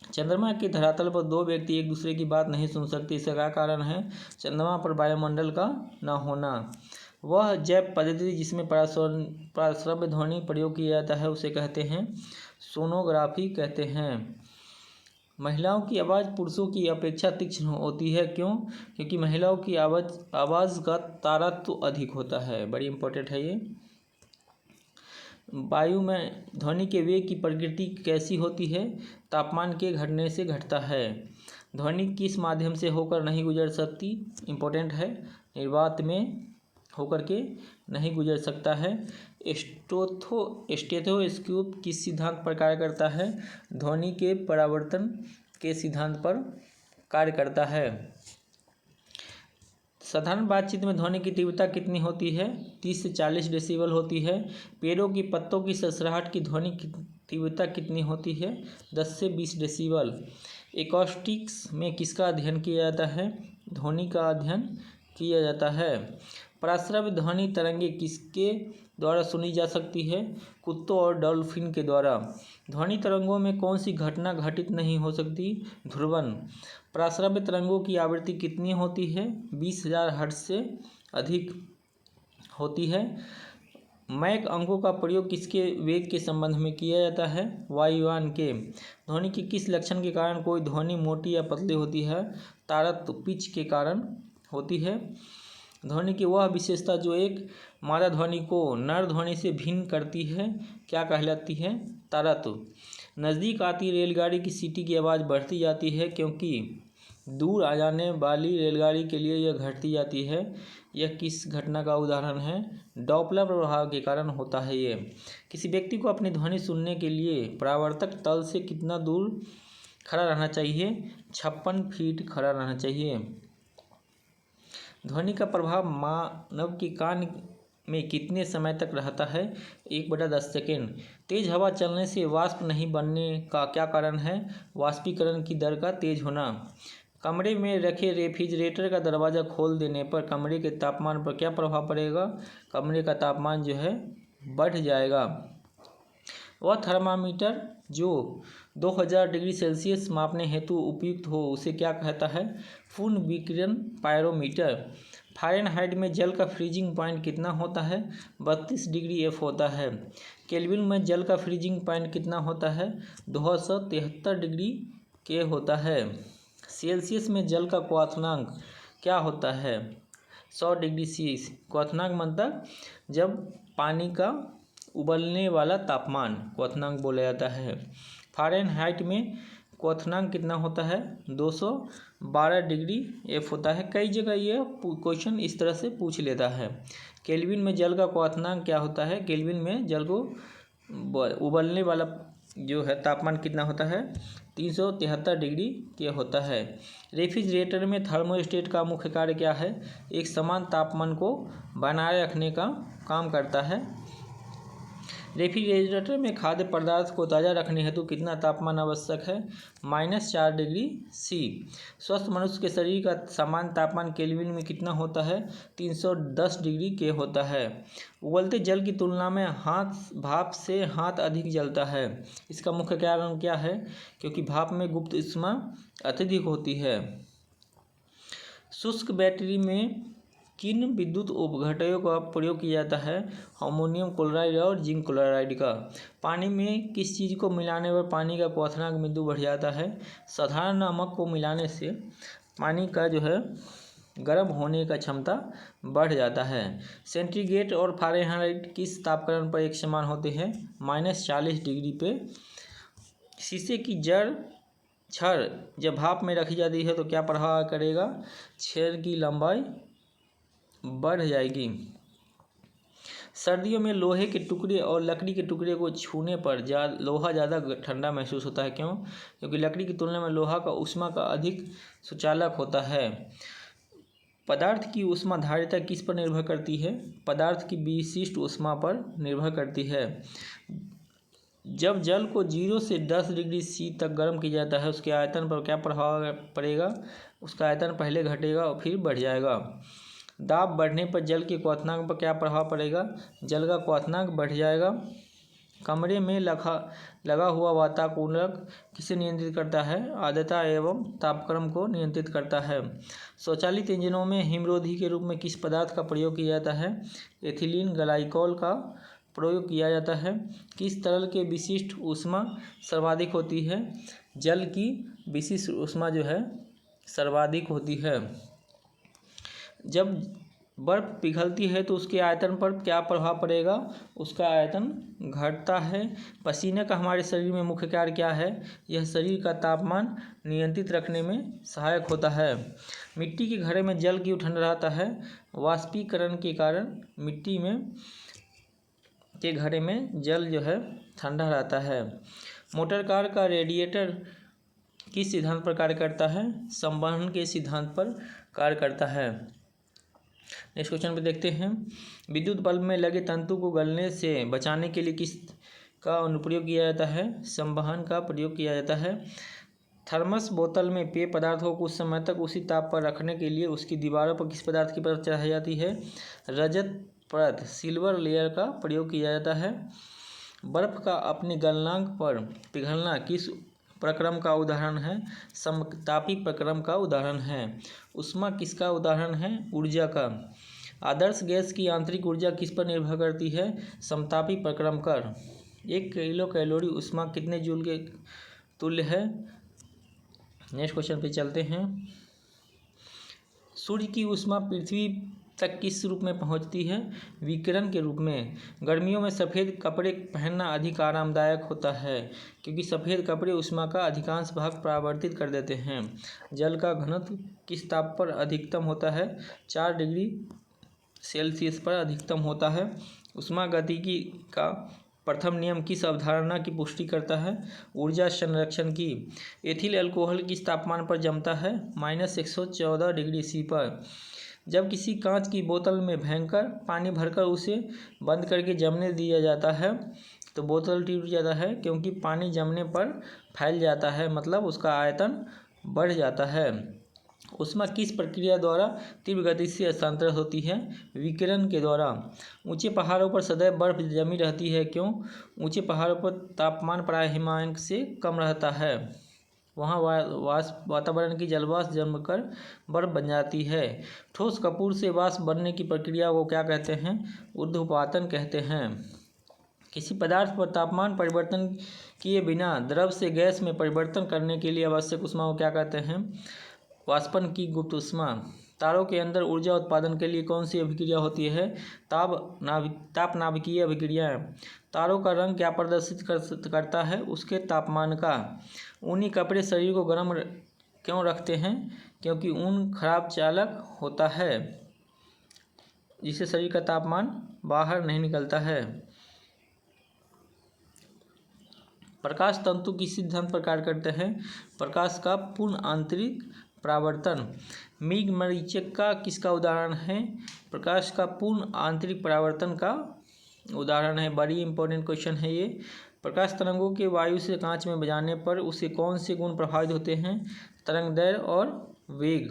[SPEAKER 2] चंद्रमा के धरातल पर दो व्यक्ति एक दूसरे की बात नहीं सुन सकते, इसका क्या कारण है? चंद्रमा पर वायुमंडल का न होना। वह जैव पद्धति जिसमें पराश्रव्य ध्वनि प्रयोग किया जाता है उसे कहते हैं सोनोग्राफी कहते हैं। महिलाओं की आवाज़ पुरुषों की अपेक्षा तीक्ष्ण होती है, क्यों? क्योंकि महिलाओं की आवाज़ का तारतम्य अधिक होता है। बड़ी इंपॉर्टेंट है ये। वायु में ध्वनि के वेग की प्रकृति कैसी होती है? तापमान के घटने से घटता है। ध्वनि किस माध्यम से होकर नहीं गुजर सकती? इंपॉर्टेंट है, निर्वात में होकर के नहीं गुजर सकता है। स्टेथोस्कोप किस सिद्धांत पर कार्य करता है? ध्वनि के परावर्तन के सिद्धांत पर कार्य करता है। साधारण बातचीत में ध्वनि की तीव्रता कितनी होती है? 30 से 40 डेसिबल होती है। पेड़ों की पत्तों की सरसराहट की ध्वनि की तीव्रता कितनी होती है? 10 से 20 डेसिबल। एकॉस्टिक्स में किसका अध्ययन किया जाता है? ध्वनि का अध्ययन किया जाता है। पराश्रव्य ध्वनि तरंगे किसके द्वारा सुनी जा सकती है? कुत्तों और डॉल्फिन के द्वारा। ध्वनि तरंगों में कौन सी घटना घटित नहीं हो सकती? ध्रुवण। पराश्रव्य तरंगों की आवृत्ति कितनी होती है? 20,000 हर्ट्ज से अधिक होती है। मैक अंकों का प्रयोग किसके वेग के संबंध में किया जाता है? वायुयान के। ध्वनि के किस लक्षण के कारण कोई ध्वनि मोटी या पतली होती है? तारतम्य पिच के कारण होती है। ध्वनि की वह विशेषता जो एक मादा ध्वनि को नर ध्वनि से भिन्न करती है क्या कहलाती है? तारतम्य। नज़दीक आती रेलगाड़ी की सीटी की आवाज़ बढ़ती जाती है क्योंकि दूर आ जाने वाली रेलगाड़ी के लिए यह घटती जाती है। यह किस घटना का उदाहरण है? डॉपलर प्रभाव के कारण होता है ये। किसी व्यक्ति को अपनी ध्वनि सुनने के लिए परावर्तक तल से कितना दूर खड़ा रहना चाहिए? 56 फीट खड़ा रहना चाहिए। ध्वनि का प्रभाव मानव के कान में कितने समय तक रहता है? 1/10 सेकेंड। तेज हवा चलने से वाष्प नहीं बनने का क्या कारण है? वाष्पीकरण की दर का तेज होना। कमरे में रखे रेफ्रिजरेटर का दरवाज़ा खोल देने पर कमरे के तापमान पर क्या प्रभाव पड़ेगा? कमरे का तापमान जो है बढ़ जाएगा। वह थर्मामीटर जो 2000 डिग्री सेल्सियस मापने हेतु उपयुक्त हो उसे क्या कहता है? पूर्ण विकिरण पायरोमीटर। फ़ारेनहाइट में जल का फ्रीजिंग पॉइंट कितना होता है? 32 डिग्री F होता है। केल्विन में जल का फ्रीजिंग पॉइंट कितना होता है? 273 डिग्री K होता है। सेल्सियस में जल का क्वथनांक क्या होता है? 100 डिग्री C। क्वथनांक मतलब जब पानी का उबलने वाला तापमान क्वथनांक बोला जाता है। फ़ारेनहाइट में क्वथनांक कितना होता है? 212 डिग्री F होता है। कई जगह ये क्वेश्चन इस तरह से पूछ लेता है। केल्विन में जल का क्वथनांक क्या होता है? केल्विन में जल को उबलने वाला जो है तापमान कितना होता है? 373 डिग्री के होता है। रेफ्रिजरेटर में थर्मोस्टेट का मुख्य कार्य क्या है? एक समान तापमान को बनाए रखने का काम करता है। रेफ्रिजरेटर में खाद्य पदार्थ को ताज़ा रखने हेतु कितना तापमान आवश्यक है? -4 डिग्री सी। स्वस्थ मनुष्य के शरीर का सामान्य तापमान केल्विन में कितना होता है? 310 डिग्री के होता है। उबलते जल की तुलना में भाप से हाथ अधिक जलता है। इसका मुख्य कारण क्या है? क्योंकि भाप में गुप्त ऊष्मा अत्यधिक होती है। शुष्क बैटरी में किन विद्युत उपघटकों का प्रयोग किया जाता है? अमोनियम क्लोराइड और जिंक क्लोराइड का। पानी में किस चीज़ को मिलाने पर पानी का क्वथनांक बिंदु बढ़ जाता है? साधारण नमक को मिलाने से पानी का गर्म होने का क्षमता बढ़ जाता है। सेंटीग्रेड और फ़ारेनहाइट किस तापक्रम पर एक समान होते हैं? -40 डिग्री पे। शीशे की छड़ जब भाप में रखी जाती है तो क्या प्रभाव करेगा? छड़ की लंबाई बढ़ जाएगी। सर्दियों में लोहे के टुकड़े और लकड़ी के टुकड़े को छूने पर लोहा ज़्यादा ठंडा महसूस होता है। क्यों? क्योंकि लकड़ी की तुलना में लोहा का ऊष्मा का अधिक सुचालक होता है। पदार्थ की ऊष्माधारिता किस पर निर्भर करती है? पदार्थ की विशिष्ट ऊष्मा पर निर्भर करती है। जब जल को 0 से 10 डिग्री सी तक गर्म किया जाता है उसके आयतन पर क्या प्रभाव पड़ेगा? उसका आयतन पहले घटेगा और फिर बढ़ जाएगा। दाब बढ़ने पर जल के क्वथनांक पर क्या प्रभाव पड़ेगा? जल का क्वथनांक बढ़ जाएगा। कमरे में लगा हुआ वातानुकूलक किसे नियंत्रित करता है? आर्द्रता एवं तापक्रम को नियंत्रित करता है। स्वचालित इंजनों में हिमरोधी के रूप में किस पदार्थ का प्रयोग किया जाता है? एथिलीन ग्लाइकोल का प्रयोग किया जाता है। किस तरल के विशिष्ट ऊष्मा सर्वाधिक होती है? जल की विशिष्ट ऊष्मा सर्वाधिक होती है। जब बर्फ़ पिघलती है तो उसके आयतन पर क्या प्रभाव पड़ेगा? उसका आयतन घटता है। पसीने का हमारे शरीर में मुख्य कार्य क्या है? यह शरीर का तापमान नियंत्रित रखने में सहायक होता है। मिट्टी के घड़े में जल क्यों ठंडा रहता है? वाष्पीकरण के कारण मिट्टी के घड़े में जल ठंडा रहता है। मोटर कार का रेडिएटर किस सिद्धांत पर कार्य करता है? संवहन के सिद्धांत पर कार्य करता है। नेक्स्ट क्वेश्चन पे देखते हैं। विद्युत बल्ब में लगे तंतु को गलने से बचाने के लिए किस का अनुप्रयोग किया जाता है? संवहन का प्रयोग किया जाता है। थर्मस बोतल में पेय पदार्थ को कुछ समय तक उसी ताप पर रखने के लिए उसकी दीवारों पर किस पदार्थ की परत चढ़ाई जाती है? रजत परत, सिल्वर लेयर का प्रयोग किया जाता है। बर्फ का अपने गलनांक पर पिघलना किस प्रक्रम का उदाहरण है? समतापी प्रक्रम का उदाहरण है। ऊष्मा किसका उदाहरण है? ऊर्जा का। आदर्श गैस की आंतरिक ऊर्जा किस पर निर्भर करती है? समतापी प्रक्रम पर। 1 किलो कैलोरी ऊष्मा कितने जूल के तुल्य है? नेक्स्ट क्वेश्चन पे चलते हैं। सूर्य की ऊष्मा पृथ्वी तक किस रूप में पहुंचती है? विकिरण के रूप में। गर्मियों में सफ़ेद कपड़े पहनना अधिक आरामदायक होता है क्योंकि सफ़ेद कपड़े ऊष्मा का अधिकांश भाग परावर्तित कर देते हैं। जल का घनत्व किस ताप पर अधिकतम होता है? 4 डिग्री सेल्सियस पर अधिकतम होता है। ऊष्मागतिकी का प्रथम नियम किस अवधारणा की पुष्टि करता है? ऊर्जा संरक्षण की। एथिल अल्कोहल किस तापमान पर जमता है? -114 डिग्री सी पर। जब किसी कांच की बोतल में भयंकर पानी भरकर उसे बंद करके जमने दिया जाता है तो बोतल टूट जाता है क्योंकि पानी जमने पर फैल जाता है, मतलब उसका आयतन बढ़ जाता है। ऊष्मा किस प्रक्रिया द्वारा तीव्र गति से हस्तांतरित होती है? विकिरण के द्वारा। ऊंचे पहाड़ों पर सदैव बर्फ जमी रहती है। क्यों? ऊंचे पहाड़ों पर तापमान प्रायः हिमांक से कम रहता है। वहाँ वातावरण की जलवाष्प जमकर बर्फ बन जाती है। ठोस कपूर से वाष्प बनने की प्रक्रिया को क्या कहते हैं? ऊर्ध्वपातन कहते हैं। किसी पदार्थ पर तापमान परिवर्तन किए बिना द्रव से गैस में परिवर्तन करने के लिए आवश्यक ऊष्मा को क्या कहते हैं? वाष्पन की गुप्त ऊष्मा। तारों के अंदर ऊर्जा उत्पादन के लिए कौन सी अभिक्रिया होती है? ताप नाभिकीय अभिक्रिया। तारों का रंग क्या प्रदर्शित करता है? उसके तापमान का। ऊनी कपड़े शरीर को गर्म क्यों रखते हैं? क्योंकि ऊन खराब चालक होता है जिससे शरीर का तापमान बाहर नहीं निकलता है। प्रकाश तंतु किस सिद्धांत पर कार्य करते हैं? प्रकाश का पूर्ण आंतरिक परावर्तन। मृग मरीचिका किसका उदाहरण है? प्रकाश का पूर्ण आंतरिक परावर्तन का उदाहरण है। बड़ी इंपॉर्टेंट क्वेश्चन है ये। प्रकाश तरंगों के वायु से कांच में बजाने पर उससे कौन से गुण प्रभावित होते हैं? तरंग दैर्घ्य और वेग।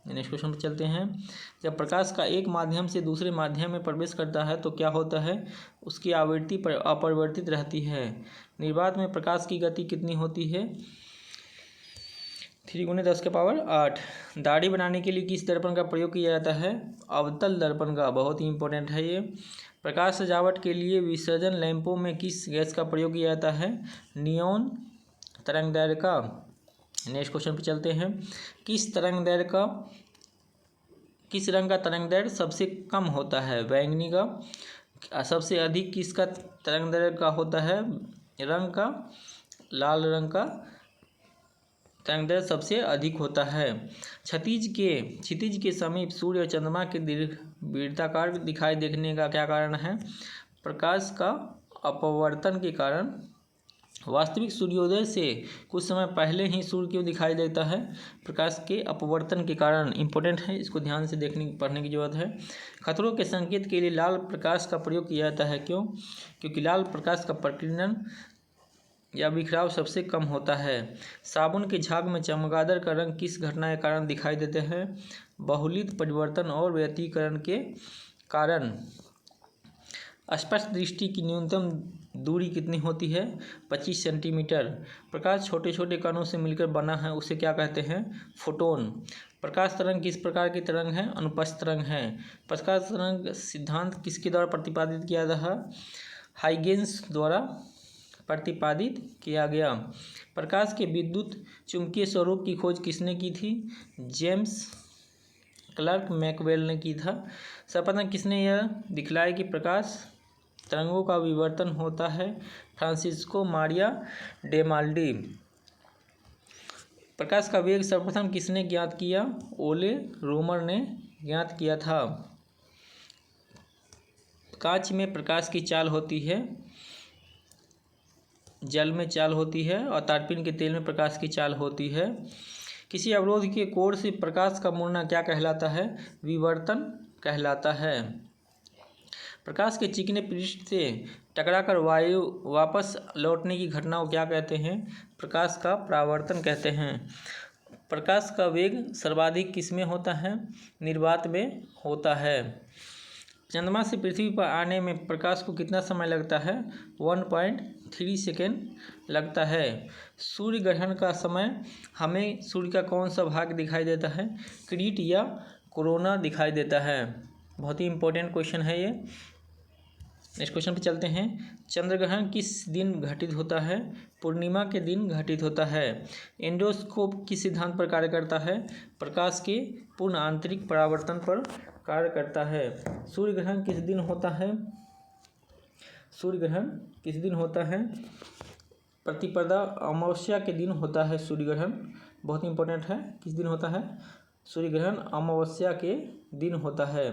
[SPEAKER 2] नेक्स्ट क्वेश्चन पर चलते हैं। जब प्रकाश का एक माध्यम से दूसरे माध्यम में प्रवेश करता है तो क्या होता है? उसकी आवृत्ति अपरिवर्तित रहती है। निर्वात में प्रकाश की गति कितनी होती है? 3 × 10⁸। दाढ़ी बनाने के लिए किस दर्पण का प्रयोग किया जाता है? अवतल दर्पण का। बहुत ही इंपॉर्टेंट है ये। प्रकाश सजावट के लिए विसर्जन लैंपों में किस गैस का प्रयोग किया जाता है? नियॉन तरंग दैर्घ्य का। नेक्स्ट क्वेश्चन पे चलते हैं। किस रंग का तरंग दैर्घ्य सबसे कम होता है? बैंगनी का। सबसे अधिक किसका तरंग दैर्घ्य का होता है? रंग का। लाल रंग का तरंग दैर्घ्य सबसे अधिक होता है। क्षितिज के समीप सूर्य और चंद्रमा के वृत्ताकार दिखाई देने का क्या कारण है? प्रकाश का अपवर्तन के कारण। वास्तविक सूर्योदय से कुछ समय पहले ही सूर्य क्यों दिखाई देता है? प्रकाश के अपवर्तन के कारण। इंपॉर्टेंट है, इसको ध्यान से पढ़ने की जरूरत है। खतरों के संकेत के लिए लाल प्रकाश का प्रयोग किया जाता है। क्यों? क्योंकि लाल प्रकाश का प्रकीर्णन या बिखराव सबसे कम होता है। साबुन के झाग में चमगादड़ का रंग किस घटना के कारण दिखाई देते हैं? बहुलित परिवर्तन और व्यतिकरण के कारण। स्पष्ट दृष्टि की न्यूनतम दूरी कितनी होती है? 25 सेंटीमीटर। प्रकाश छोटे छोटे कणों से मिलकर बना है, उसे क्या कहते हैं? फोटोन। प्रकाश तरंग किस प्रकार की तरंग है? अनुपस्थ तरंग है। प्रकाश तरंग सिद्धांत किसके द्वारा प्रतिपादित किया था? हाइगेंस द्वारा प्रतिपादित किया गया। प्रकाश के विद्युत चुंबकीय स्वरूप की खोज किसने की थी? जेम्स क्लर्क मैक्सवेल ने की था। सर्वप्रथम किसने यह दिखलाया कि प्रकाश तरंगों का विवर्तन होता है? फ्रांसिस्को मारिया डेमाल्डी। प्रकाश का वेग सर्वप्रथम किसने ज्ञात किया? ओले रोमर ने ज्ञात किया था। कांच में प्रकाश की चाल होती है, जल में चाल होती है और तारपीन के तेल में प्रकाश की चाल होती है। किसी अवरोध के कोण से प्रकाश का मुड़ना क्या कहलाता है? विवर्तन कहलाता है। प्रकाश के चिकने पृष्ठ से टकराकर वायु वापस लौटने की घटना को क्या कहते हैं? प्रकाश का परावर्तन कहते हैं। प्रकाश का वेग सर्वाधिक किसमें होता है? निर्वात में होता है। चंद्रमा से पृथ्वी पर आने में प्रकाश को कितना समय लगता है? 1.3 सेकेंड लगता है। सूर्य ग्रहण का समय हमें सूर्य का कौन सा भाग दिखाई देता है? किरीट या कोरोना दिखाई देता है। बहुत ही इंपॉर्टेंट क्वेश्चन है ये। नेक्स्ट क्वेश्चन पे चलते हैं। चंद्र ग्रहण किस दिन घटित होता है? पूर्णिमा के दिन घटित होता है। एंडोस्कोप किस सिद्धांत पर कार्य करता है? प्रकाश के पूर्ण आंतरिक परावर्तन पर कार्य करता है। सूर्य ग्रहण किस दिन होता है? सूर्य ग्रहण किस दिन होता है? प्रतिपदा अमावस्या के दिन होता है सूर्य ग्रहण। बहुत इंपॉर्टेंट है। किस दिन होता है? सूर्य ग्रहण अमावस्या के दिन होता है।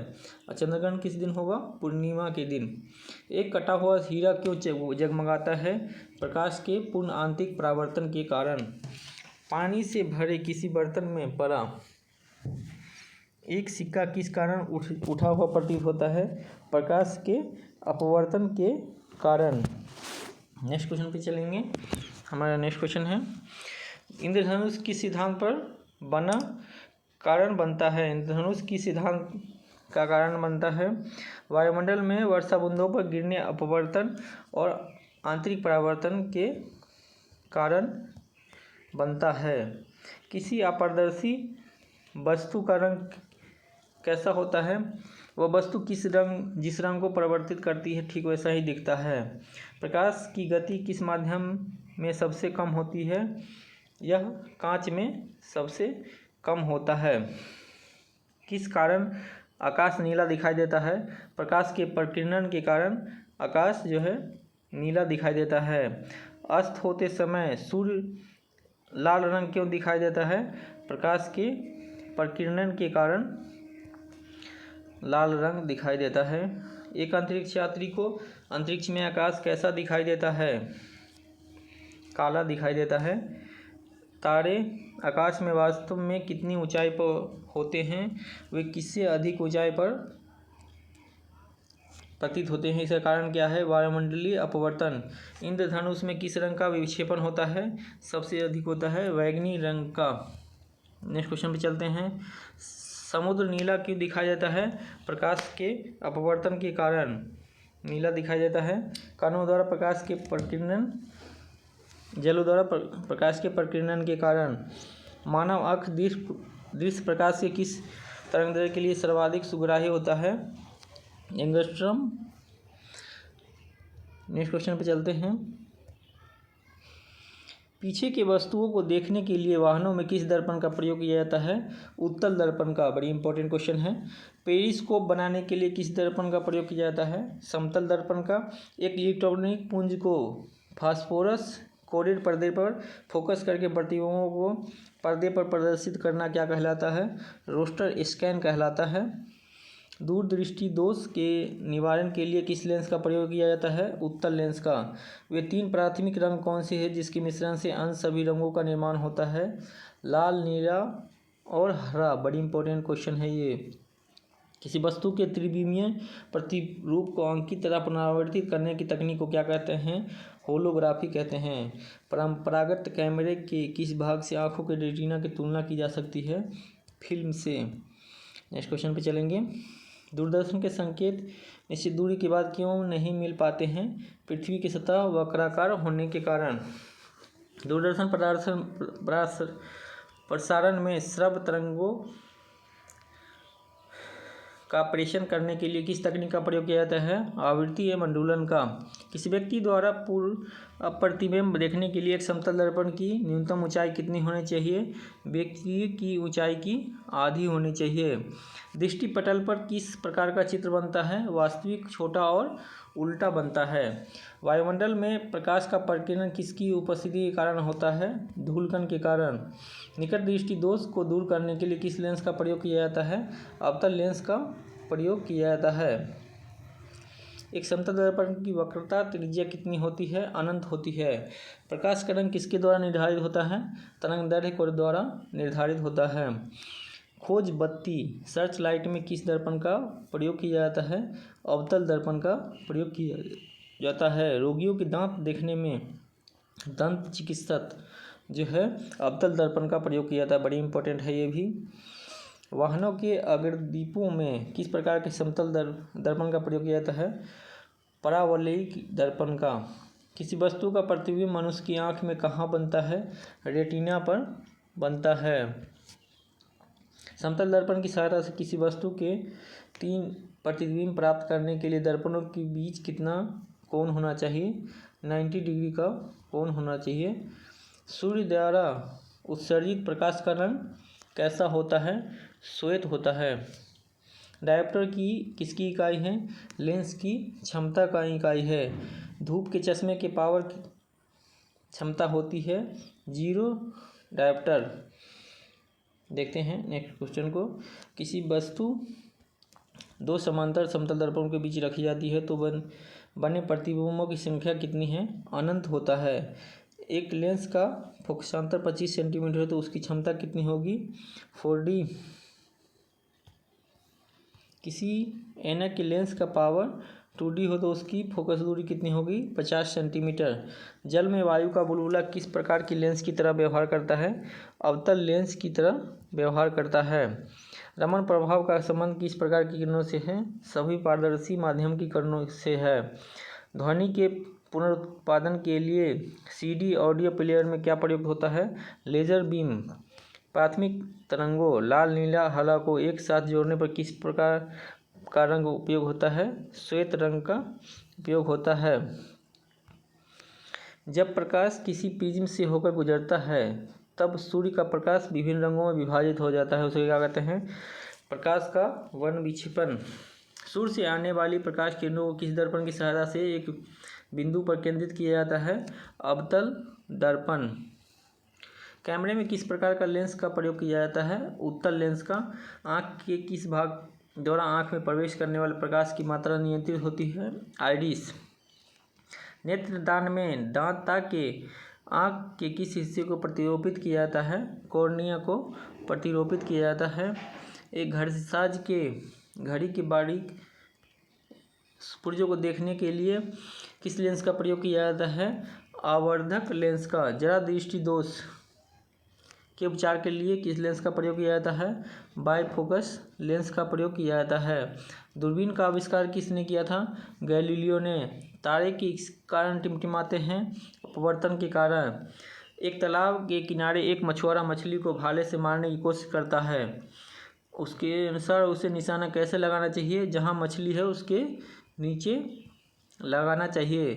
[SPEAKER 2] और चंद्र ग्रहण किस दिन होगा? पूर्णिमा के दिन। एक कटा हुआ हीरा क्यों जगमगाता है? प्रकाश के पूर्ण आंतरिक परावर्तन के कारण। पानी से भरे किसी बर्तन में पड़ा एक सिक्का किस कारण उठा हुआ प्रतीत होता है? प्रकाश के अपवर्तन के कारण। नेक्स्ट क्वेश्चन पे चलेंगे। हमारा नेक्स्ट क्वेश्चन है, इंद्रधनुष किस सिद्धांत पर बना कारण बनता है? इंद्रधनुष किस सिद्धांत का कारण बनता है? वायुमंडल में वर्षा बूंदों पर गिरने अपवर्तन और आंतरिक परावर्तन के कारण बनता है। किसी अपारदर्शी वस्तु का रंग कैसा होता है? वह वस्तु जिस रंग को परिवर्तित करती है ठीक वैसा ही दिखता है। प्रकाश की गति किस माध्यम में सबसे कम होती है? यह कांच में सबसे कम होता है। किस कारण आकाश नीला दिखाई देता है? प्रकाश के प्रकीर्णन के कारण आकाश जो है नीला दिखाई देता है। अस्त होते समय सूर्य लाल रंग क्यों दिखाई देता है? प्रकाश के प्रकीर्णन के कारण लाल रंग दिखाई देता है। एक अंतरिक्ष यात्री को अंतरिक्ष में आकाश कैसा दिखाई देता है? काला दिखाई देता है। तारे आकाश में वास्तव में कितनी ऊंचाई पर होते हैं? वे किससे अधिक ऊंचाई पर प्रतीत होते हैं। इसका कारण क्या है? वायुमंडलीय अपवर्तन। इंद्रधनुष में किस रंग का विक्षेपण होता है? सबसे अधिक होता है बैंगनी रंग का। नेक्स्ट क्वेश्चन पे चलते हैं। समुद्र नीला क्यों दिखाया जाता है? प्रकाश के अपवर्तन के कारण नीला दिखाया जाता है। कणों द्वारा प्रकाश के प्रकीर्णन, जलों द्वारा प्रकाश के प्रकीर्णन के कारण। मानव आँख दृश्य प्रकाश के किस तरंगदैर्घ्य के लिए सर्वाधिक सुग्राही होता है? एंगस्ट्रॉम। नेक्स्ट क्वेश्चन पे चलते हैं। पीछे की वस्तुओं को देखने के लिए वाहनों में किस दर्पण का प्रयोग किया जाता है? उत्तल दर्पण का। बड़ी इंपॉर्टेंट क्वेश्चन है। पेरिस्कोप बनाने के लिए किस दर्पण का प्रयोग किया जाता है? समतल दर्पण का। एक इलेक्ट्रॉनिक पुंज को फास्फोरस कोडेड पर्दे पर फोकस करके प्रतिबिंबों को पर्दे पर प्रदर्शित करना क्या कहलाता है? रोस्टर स्कैन कहलाता है। दूरदृष्टि दोष के निवारण के लिए किस लेंस का प्रयोग किया जाता है? उत्तल लेंस का। वे 3 प्राथमिक रंग कौन से हैं जिसके मिश्रण से अंश सभी रंगों का निर्माण होता है? लाल, नीला और हरा। बड़ी इंपॉर्टेंट क्वेश्चन है ये। किसी वस्तु के त्रिविमीय प्रतिरूप को अंकित तरह पुनरावर्तित करने की तकनीक को क्या कहते हैं? होलोग्राफी कहते हैं। परंपरागत कैमरे के किस भाग से आंखों के रेटिना की तुलना की जा सकती है? फिल्म से। नेक्स्ट क्वेश्चन पे चलेंगे। दूरदर्शन के संकेत निश्चित दूरी के बाद क्यों नहीं मिल पाते हैं? पृथ्वी की सतह वक्राकार होने के कारण। दूरदर्शन प्रसारण में श्रव्य तरंगों का प्रेषण करने के लिए किस तकनीक का प्रयोग किया जाता है? आवृत्ति एवं मंडूलन का। किसी व्यक्ति द्वारा पूर्ण प्रतिबिंब देखने के लिए एक समतल दर्पण की न्यूनतम ऊंचाई कितनी होनी चाहिए? व्यक्ति की ऊंचाई की आधी होनी चाहिए। दृष्टि पटल पर किस प्रकार का चित्र बनता है? वास्तविक, छोटा और उल्टा बनता है। वायुमंडल में प्रकाश का प्रकीर्णन किसकी उपस्थिति के कारण होता है? धूलकण के कारण। निकट दृष्टि दोष को दूर करने के लिए किस लेंस का प्रयोग किया जाता है? अवतल लेंस का प्रयोग किया जाता है। एक समतल दर्पण की वक्रता त्रिज्या कितनी होती है? अनंत होती है। प्रकाश का रंग किसके द्वारा निर्धारित होता है? तरंगदैर्घ्य के द्वारा निर्धारित होता है। खोज बत्ती सर्च लाइट में किस दर्पण का प्रयोग किया जाता है? अवतल दर्पण का प्रयोग किया जाता है। रोगियों के दांत देखने में दंत चिकित्सक जो है अवतल दर्पण का प्रयोग किया जाता है। बड़ी इंपॉर्टेंट है ये भी। वाहनों के अग्रदीपों में किस प्रकार के समतल दर्पण का प्रयोग किया जाता है? परावलयिक दर्पण का। किसी वस्तु का प्रतिबिंब मनुष्य की आंख में कहाँ बनता है? रेटिना पर बनता है। समतल दर्पण की सहायता से किसी वस्तु के 3 प्रतिबिंब प्राप्त करने के लिए दर्पणों के बीच कितना कोण होना चाहिए? 90 डिग्री का कोण होना चाहिए। सूर्य द्वारा उत्सर्जित प्रकाश का रंग कैसा होता है? श्वेत होता है। डायोप्टर की किसकी इकाई है? लेंस की क्षमता का इकाई है। धूप के चश्मे के पावर की क्षमता होती है 0 डायोप्टर। देखते हैं नेक्स्ट क्वेश्चन को। किसी वस्तु 2 समांतर समतल दर्पणों के बीच रखी जाती है तो बने प्रतिबिंबों की संख्या कितनी है? अनंत होता है। एक लेंस का फोकसांतर 25 सेंटीमीटर है तो उसकी क्षमता कितनी होगी? 4D। किसी ऐनक के लेंस का पावर 2D हो तो उसकी फोकस दूरी कितनी होगी? 50 सेंटीमीटर। जल में वायु का बुलबुला किस प्रकार की लेंस की तरह व्यवहार करता है? अवतल लेंस की तरह व्यवहार करता है। रमन प्रभाव का संबंध किस प्रकार की किरणों से है? सभी पारदर्शी माध्यम की किरणों से है। ध्वनि के पुनरुत्पादन के लिए CD ऑडियो प्लेयर में क्या प्रयुक्त होता है? Laser beam. प्राथमिक तरंगों लाल, नीला, हरा को एक साथ जोड़ने पर किस प्रकार का रंग उपयोग होता है? श्वेत रंग का उपयोग होता है। जब प्रकाश किसी प्रिज्म से होकर गुजरता है तब सूर्य का प्रकाश विभिन्न रंगों में विभाजित हो जाता है। उसे क्या कहते हैं? प्रकाश का वर्ण विक्षेपण। सूर्य से आने वाली प्रकाश किरणों को किस दर्पण की सहायता से एक बिंदु पर केंद्रित किया जाता है? अवतल दर्पण। कैमरे में किस प्रकार का लेंस का प्रयोग किया जाता है? उत्तल लेंस का। आँख के किस भाग द्वारा आँख में प्रवेश करने वाले प्रकाश की मात्रा नियंत्रित होती है? आइरिस। नेत्रदान में दांत के आँख के किस हिस्से को प्रतिरोपित किया जाता है? कॉर्निया को प्रतिरोपित किया जाता है। एक घड़साज के घड़ी के बारीक पुर्जों को देखने के लिए किस लेंस का प्रयोग किया जाता है? आवर्धक लेंस का। जरा दृष्टि दोष के उपचार के लिए किस लेंस का प्रयोग किया जाता है? बाइफोकस लेंस का प्रयोग किया जाता है। दूरबीन का आविष्कार किसने किया था? गैलीलियो ने। तारे किस कारण टिमटिमाते हैं? अपवर्तन के कारण। एक तालाब के किनारे एक मछुआरा मछली को भाले से मारने की कोशिश करता है। उसके अनुसार उसे निशाना कैसे लगाना चाहिए? जहां मछली है उसके नीचे लगाना चाहिए।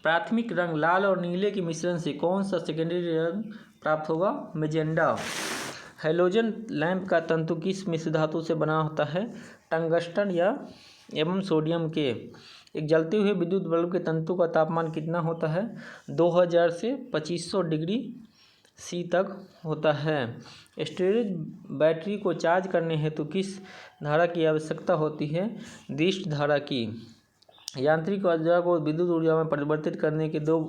[SPEAKER 2] प्राथमिक रंग लाल और नीले के मिश्रण से कौन सा सेकेंडरी रंग प्राप्त होगा? मैजेंडा। हैलोजन लैंप का तंतु किस मिश्र धातु से बना होता है? टंगस्टन या एवं सोडियम के। एक जलते हुए विद्युत बल्ब के तंतु का तापमान कितना होता है? 2000 से 2500 डिग्री सी तक होता है। स्टोरेज बैटरी को चार्ज करने हेतु किस धारा की आवश्यकता होती है? दिष्ट धारा की। यांत्रिक ऊर्जा को विद्युत ऊर्जा में परिवर्तित करने के दो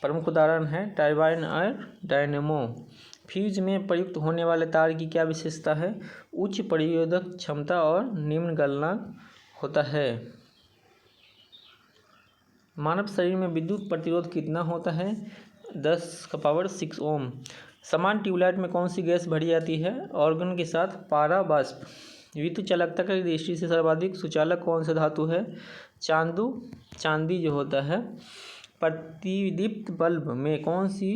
[SPEAKER 2] प्रमुख उदाहरण हैं टरबाइन और डायनेमो। फ्यूज में प्रयुक्त होने वाले तार की क्या विशेषता है? उच्च परिरोधक क्षमता और निम्न गलनांक होता है। मानव शरीर में विद्युत प्रतिरोध कितना होता है? 10⁶ ओम। समान ट्यूबलाइट में कौन सी गैस भरी जाती है? ऑर्गन के साथ पारा वाष्प। विद्युत चालकता की दृष्टि से सर्वाधिक सुचालक कौन सा धातु है? चांदी जो होता है। प्रतिदीप्त बल्ब में कौन सी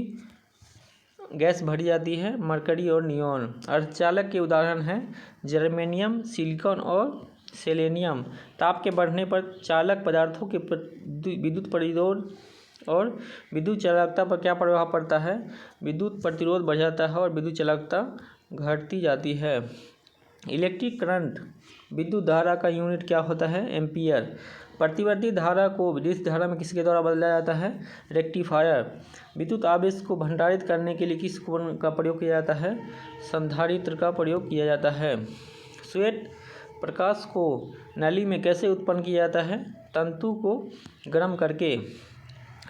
[SPEAKER 2] गैस भरी जाती है? मरकरी और नियॉन। अर्धचालक के उदाहरण हैं जर्मेनियम, सिलिकॉन और सेलेनियम। ताप के बढ़ने पर चालक पदार्थों के विद्युत प्रतिरोध और विद्युत चालकता पर क्या प्रभाव पड़ता है? विद्युत प्रतिरोध बढ़ जाता है और विद्युत चालकता घटती जाती है। इलेक्ट्रिक करंट विद्युत धारा का यूनिट क्या होता है? एम्पियर। प्रतिवर्ती धारा को विद्युत धारा में किसके द्वारा बदला जाता है? रेक्टिफायर। विद्युत आवेश को भंडारित करने के लिए किस उपकरण का प्रयोग किया जाता है? संधारित्र का प्रयोग किया जाता है। श्वेत प्रकाश को नली में कैसे उत्पन्न किया जाता है? तंतु को गर्म करके।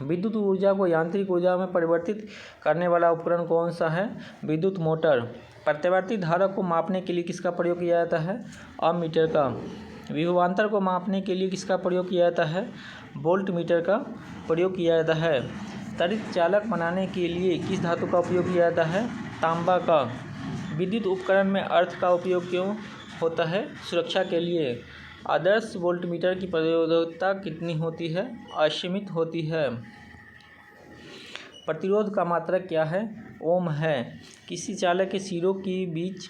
[SPEAKER 2] विद्युत ऊर्जा को यांत्रिक ऊर्जा में परिवर्तित करने वाला उपकरण कौन सा है? विद्युत मोटर। प्रत्यावर्ती धारा को मापने के लिए किसका प्रयोग किया जाता है? अमीटर का। विभवांतर को मापने के लिए किसका प्रयोग किया जाता है? वोल्ट मीटर का प्रयोग किया जाता है। त्वरित चालक बनाने के लिए किस धातु का उपयोग किया जाता है? तांबा का। विद्युत उपकरण में अर्थ का उपयोग क्यों होता है? सुरक्षा के लिए। आदर्श वोल्टमीटर की प्रतिरोधकता कितनी होती है? असीमित होती है। प्रतिरोध का मात्रक क्या है? ओम है। किसी चालक के सिरों के बीच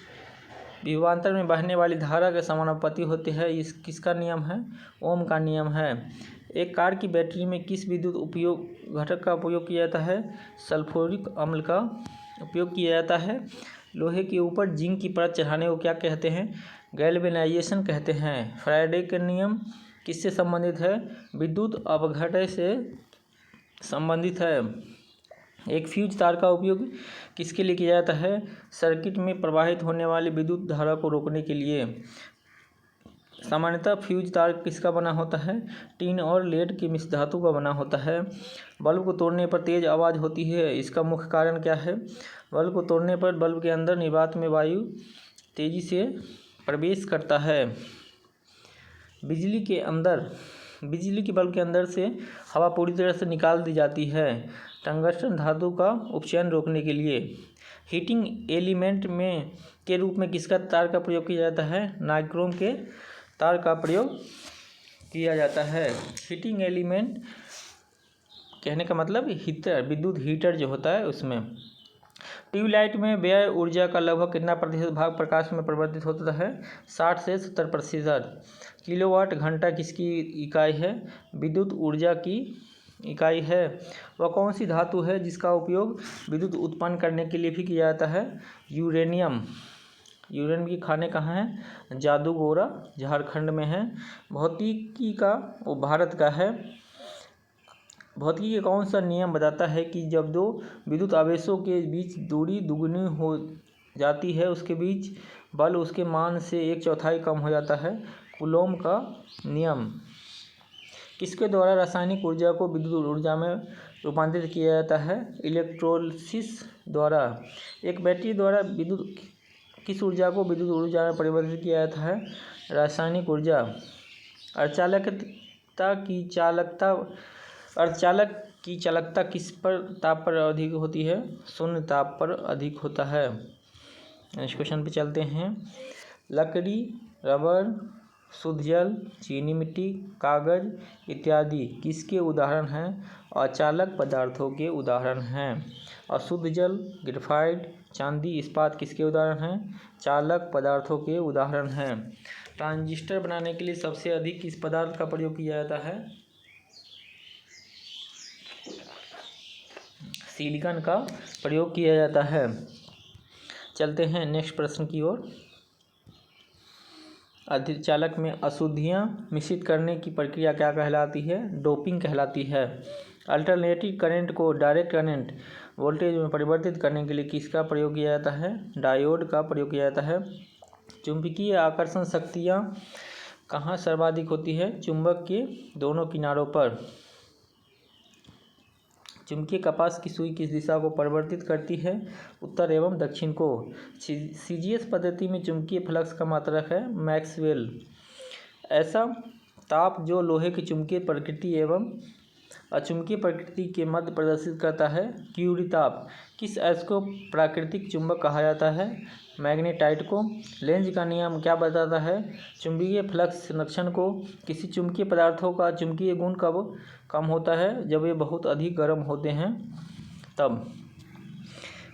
[SPEAKER 2] विभवांतर में बहने वाली धारा के समानुपाती होते हैं। इस किसका नियम है? ओम का नियम है। एक कार की बैटरी में किस विद्युत उपयोग घटक का उपयोग किया जाता है? सल्फ्यूरिक अम्ल का उपयोग किया जाता है। लोहे के ऊपर जिंक की परत चढ़ाने को क्या कहते हैं? गैल्वेनाइजेशन कहते हैं। फैराडे का नियम किससे संबंधित है? विद्युत अपघटन से संबंधित है। एक फ्यूज तार का उपयोग किसके लिए किया जाता है? सर्किट में प्रवाहित होने वाली विद्युत धारा को रोकने के लिए। सामान्यतः फ्यूज तार किसका बना होता है? टीन और लेड के मिश्र धातु का बना होता है। बल्ब को तोड़ने पर तेज आवाज़ होती है, इसका मुख्य कारण क्या है? बल्ब को तोड़ने पर बल्ब के अंदर निर्वात में वायु तेजी से प्रवेश करता है। बिजली के बल्ब के अंदर से हवा पूरी तरह से निकाल दी जाती है टंगस्टन धातु का उपचयन रोकने के लिए। हीटिंग एलिमेंट में के रूप में किसका तार का प्रयोग किया जाता है? नाइक्रोम के तार का प्रयोग किया जाता है। हीटिंग एलिमेंट कहने का मतलब हीटर, विद्युत हीटर जो होता है उसमें। ट्यूबलाइट में व्यय ऊर्जा का लगभग कितना प्रतिशत भाग प्रकाश में परिवर्तित होता है? 60 से 70%। किलोवाट घंटा किसकी इकाई है? विद्युत ऊर्जा की इकाई है। वह कौन सी धातु है जिसका उपयोग विद्युत उत्पन्न करने के लिए भी किया जाता है? यूरेनियम। यूरेनियम की खाने कहाँ हैं? जादूगोरा झारखंड में है। भौतिकी का वो भारत का है। भौतिकी का कौन सा नियम बताता है कि जब दो विद्युत आवेशों के बीच दूरी दुगनी हो जाती है उसके बीच बल उसके मान से 1/4 कम हो जाता है? कूलॉम का नियम। किसके द्वारा रासायनिक ऊर्जा को विद्युत ऊर्जा में रूपांतरित किया जाता है? इलेक्ट्रोलिसिस द्वारा। एक बैटरी द्वारा विद्युत किस ऊर्जा को विद्युत ऊर्जा में परिवर्तित किया जाता है? रासायनिक ऊर्जा। अर्धचालक की चालकता किस ताप पर अधिक होती है? शून्य ताप पर अधिक होता है। नेक्स्ट क्वेश्चन पे चलते हैं। लकड़ी, रबर, शुद्ध जल, चीनी मिट्टी, कागज इत्यादि किसके उदाहरण हैं? अचालक पदार्थों के उदाहरण हैं। अशुद्ध जल, ग्रेफाइट, चांदी, इस्पात किसके उदाहरण हैं? चालक पदार्थों के उदाहरण हैं। ट्रांजिस्टर बनाने के लिए सबसे अधिक किस पदार्थ का प्रयोग किया जाता है? सिलिकॉन का प्रयोग किया जाता है। चलते हैं नेक्स्ट प्रश्न की ओर। अर्धचालक में अशुद्धियाँ मिश्रित करने की प्रक्रिया क्या कहलाती है? डोपिंग कहलाती है। अल्टरनेटिंग करंट को डायरेक्ट करंट वोल्टेज में परिवर्तित करने के लिए किसका प्रयोग किया जाता है? डायोड का प्रयोग किया जाता है। चुंबकीय आकर्षण शक्तियाँ कहाँ सर्वाधिक होती है? चुंबक के दोनों किनारों पर। चुंबकीय कपास की सुई किस दिशा को परिवर्तित करती है? उत्तर एवं दक्षिण को। सीजीएस पद्धति में चुंबकीय फ्लक्स का मात्रक है मैक्सवेल। ऐसा ताप जो लोहे की चुंबकीय प्रकृति एवं अचुंबकीय प्रकृति के मध्य प्रदर्शित करता है, क्यूरी ताप। किस अयस्क को प्राकृतिक चुंबक कहा जाता है? मैग्नेटाइट को। लेंज का नियम क्या बताता है? चुंबकीय फ्लक्स संरक्षण को। किसी चुंबकीय पदार्थों का चुंबकीय गुण कब कम होता है? जब ये बहुत अधिक गर्म होते हैं तब।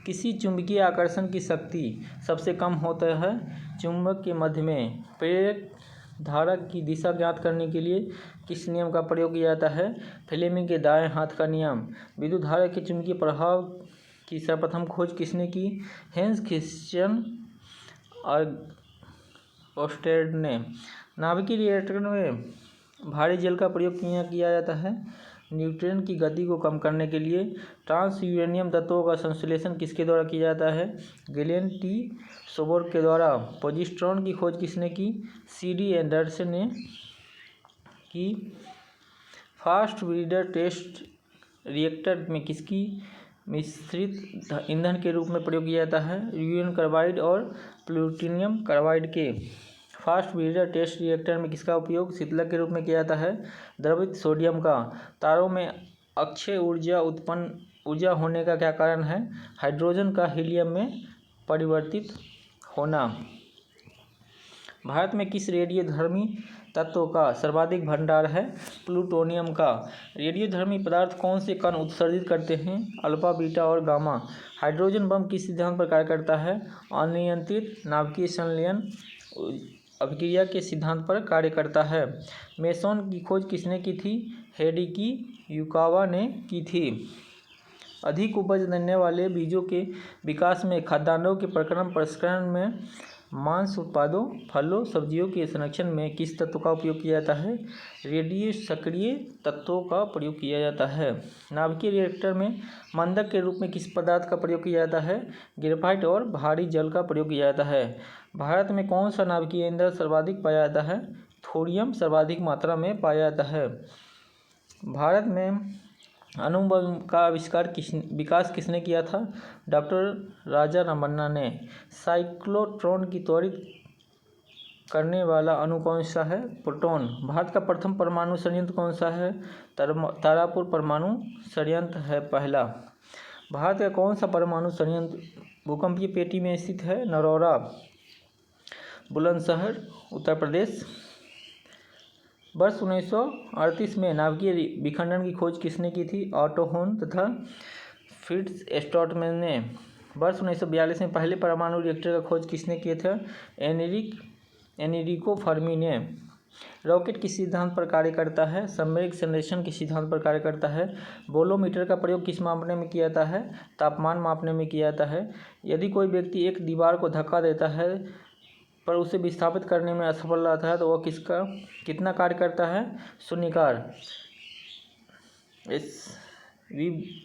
[SPEAKER 2] किसी चुंबकीय आकर्षण की शक्ति सबसे कम होता है? चुंबक के मध्य में। प्रेरक धारा की दिशा ज्ञात करने के लिए किस नियम का प्रयोग किया जाता है? फ्लेमिंग के दाएं हाथ का नियम। विद्युत धारा के चुंबकीय प्रभाव की सर्वप्रथम खोज किसने की? हेंस क्रिश्चियन ऑर्स्टेड ने। नाभिकीय रिएक्टर में भारी जल का प्रयोग किया जाता है? न्यूट्रॉन की गति को कम करने के लिए। ट्रांस यूरेनियम तत्वों का संश्लेषण किसके द्वारा किया जाता है? गिलियन टी सोबोर्ग के द्वारा। पोजिट्रॉन की खोज किसने की? सीडी एंडरसन ने की। फास्ट ब्रीडर टेस्ट रिएक्टर में किसकी मिश्रित ईंधन के रूप में प्रयोग किया जाता है? यूरेनियम कार्बाइड और प्लूटोनियम कार्बाइड के। फास्ट ब्रीडर टेस्ट रिएक्टर में किसका उपयोग शीतलक के रूप में किया जाता है? द्रवित सोडियम का। तारों में अक्षय ऊर्जा होने का क्या कारण है? हाइड्रोजन का हीलियम में परिवर्तित होना। भारत में किस रेडियोधर्मी तत्व का सर्वाधिक भंडार है? प्लूटोनियम का। रेडियोधर्मी पदार्थ कौन से कण उत्सर्जित करते हैं? अल्फा, बीटा और गामा। हाइड्रोजन बम किस सिद्धांत पर कार्य करता है? अनियंत्रित नाभिकीय संलयन अभिक्रिया के सिद्धांत पर कार्य करता है। मेसोन की खोज किसने की थी? हेडिकी युकावा ने की थी। अधिक उपज देने वाले बीजों के विकास में खाद्यान्नों के प्रसंस्करण में, मांस उत्पादों, फलों, सब्जियों के संरक्षण में किस तत्व का उपयोग किया जाता है? रेडियो सक्रिय तत्वों का प्रयोग किया जाता है। नाभिकीय रिएक्टर में मंदक के रूप में किस पदार्थ का प्रयोग किया जाता है? ग्रेफाइट और भारी जल का प्रयोग किया जाता है। भारत में कौन सा नाभिकीय ईंधन सर्वाधिक पाया जाता है? थोरियम सर्वाधिक मात्रा में पाया जाता है। भारत में अणुबम का विकास किसने किया था? डॉक्टर राजा रमन्ना ने। साइक्लोट्रॉन की त्वरित करने वाला अणु कौन सा है? प्रोटॉन। भारत का प्रथम परमाणु संयंत्र कौन सा है? तारापुर परमाणु संयंत्र है पहला। भारत का कौन सा परमाणु संयंत्र भूकंपीय पेटी में स्थित है? नरौरा, बुलंदशहर, उत्तर प्रदेश। वर्ष 1938 में नाभिकीय विखंडन की खोज किसने की थी? ऑटो होर्न तथा फ्रिट्ज स्ट्रॉटमैन ने। वर्ष 1942 में पहले परमाणु रिएक्टर का खोज किसने किए थे? एनरिको फर्मी ने। रॉकेट किस सिद्धांत पर कार्य करता है? संवेग संश्लेषण के सिद्धांत पर कार्य करता है। बोलोमीटर का प्रयोग किस मापने में किया जाता है? तापमान मापने में किया जाता है। यदि कोई व्यक्ति एक दीवार को धक्का देता है पर उसे विस्थापित करने में असफल रहता है तो वह कितना कार्य करता है? शून्यकार।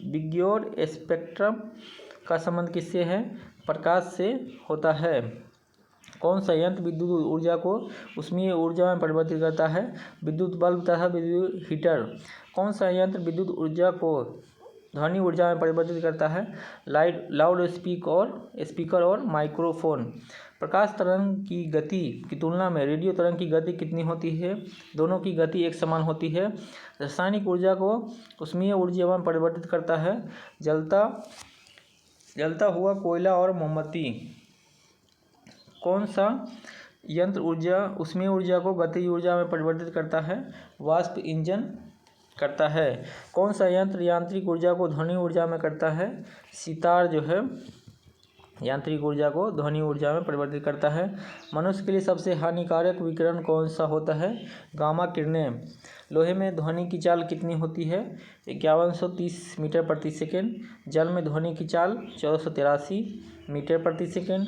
[SPEAKER 2] विग्योर स्पेक्ट्रम का संबंध किससे है? प्रकाश से होता है। कौन सा यंत्र विद्युत ऊर्जा को ऊष्मीय ऊर्जा में परिवर्तित करता है? विद्युत बल्ब तथा विद्युत हीटर। कौन सा यंत्र विद्युत ऊर्जा को ध्वनि ऊर्जा में परिवर्तित करता है? लाउड स्पीकर और माइक्रोफोन। प्रकाश तरंग की गति की तुलना में रेडियो तरंग की गति कितनी होती है? दोनों की गति एक समान होती है। रासायनिक ऊर्जा को ऊष्मीय ऊर्जा में परिवर्तित करता है। जलता हुआ कोयला और मोमबत्ती। कौन सा यंत्र ऊष्मीय ऊर्जा को गतिज ऊर्जा में परिवर्तित करता है? वाष्प इंजन करता है। कौन सा यंत्र यांत्रिक ऊर्जा को ध्वनि ऊर्जा में करता है? सितार जो है यांत्रिक ऊर्जा को ध्वनि ऊर्जा में परिवर्तित करता है। मनुष्य के लिए सबसे हानिकारक विकिरण कौन सा होता है? गामा किरणें। लोहे में ध्वनि की चाल कितनी होती है? 5130 मीटर प्रति सेकेंड। जल में ध्वनि की चाल 1483 मीटर प्रति सेकेंड।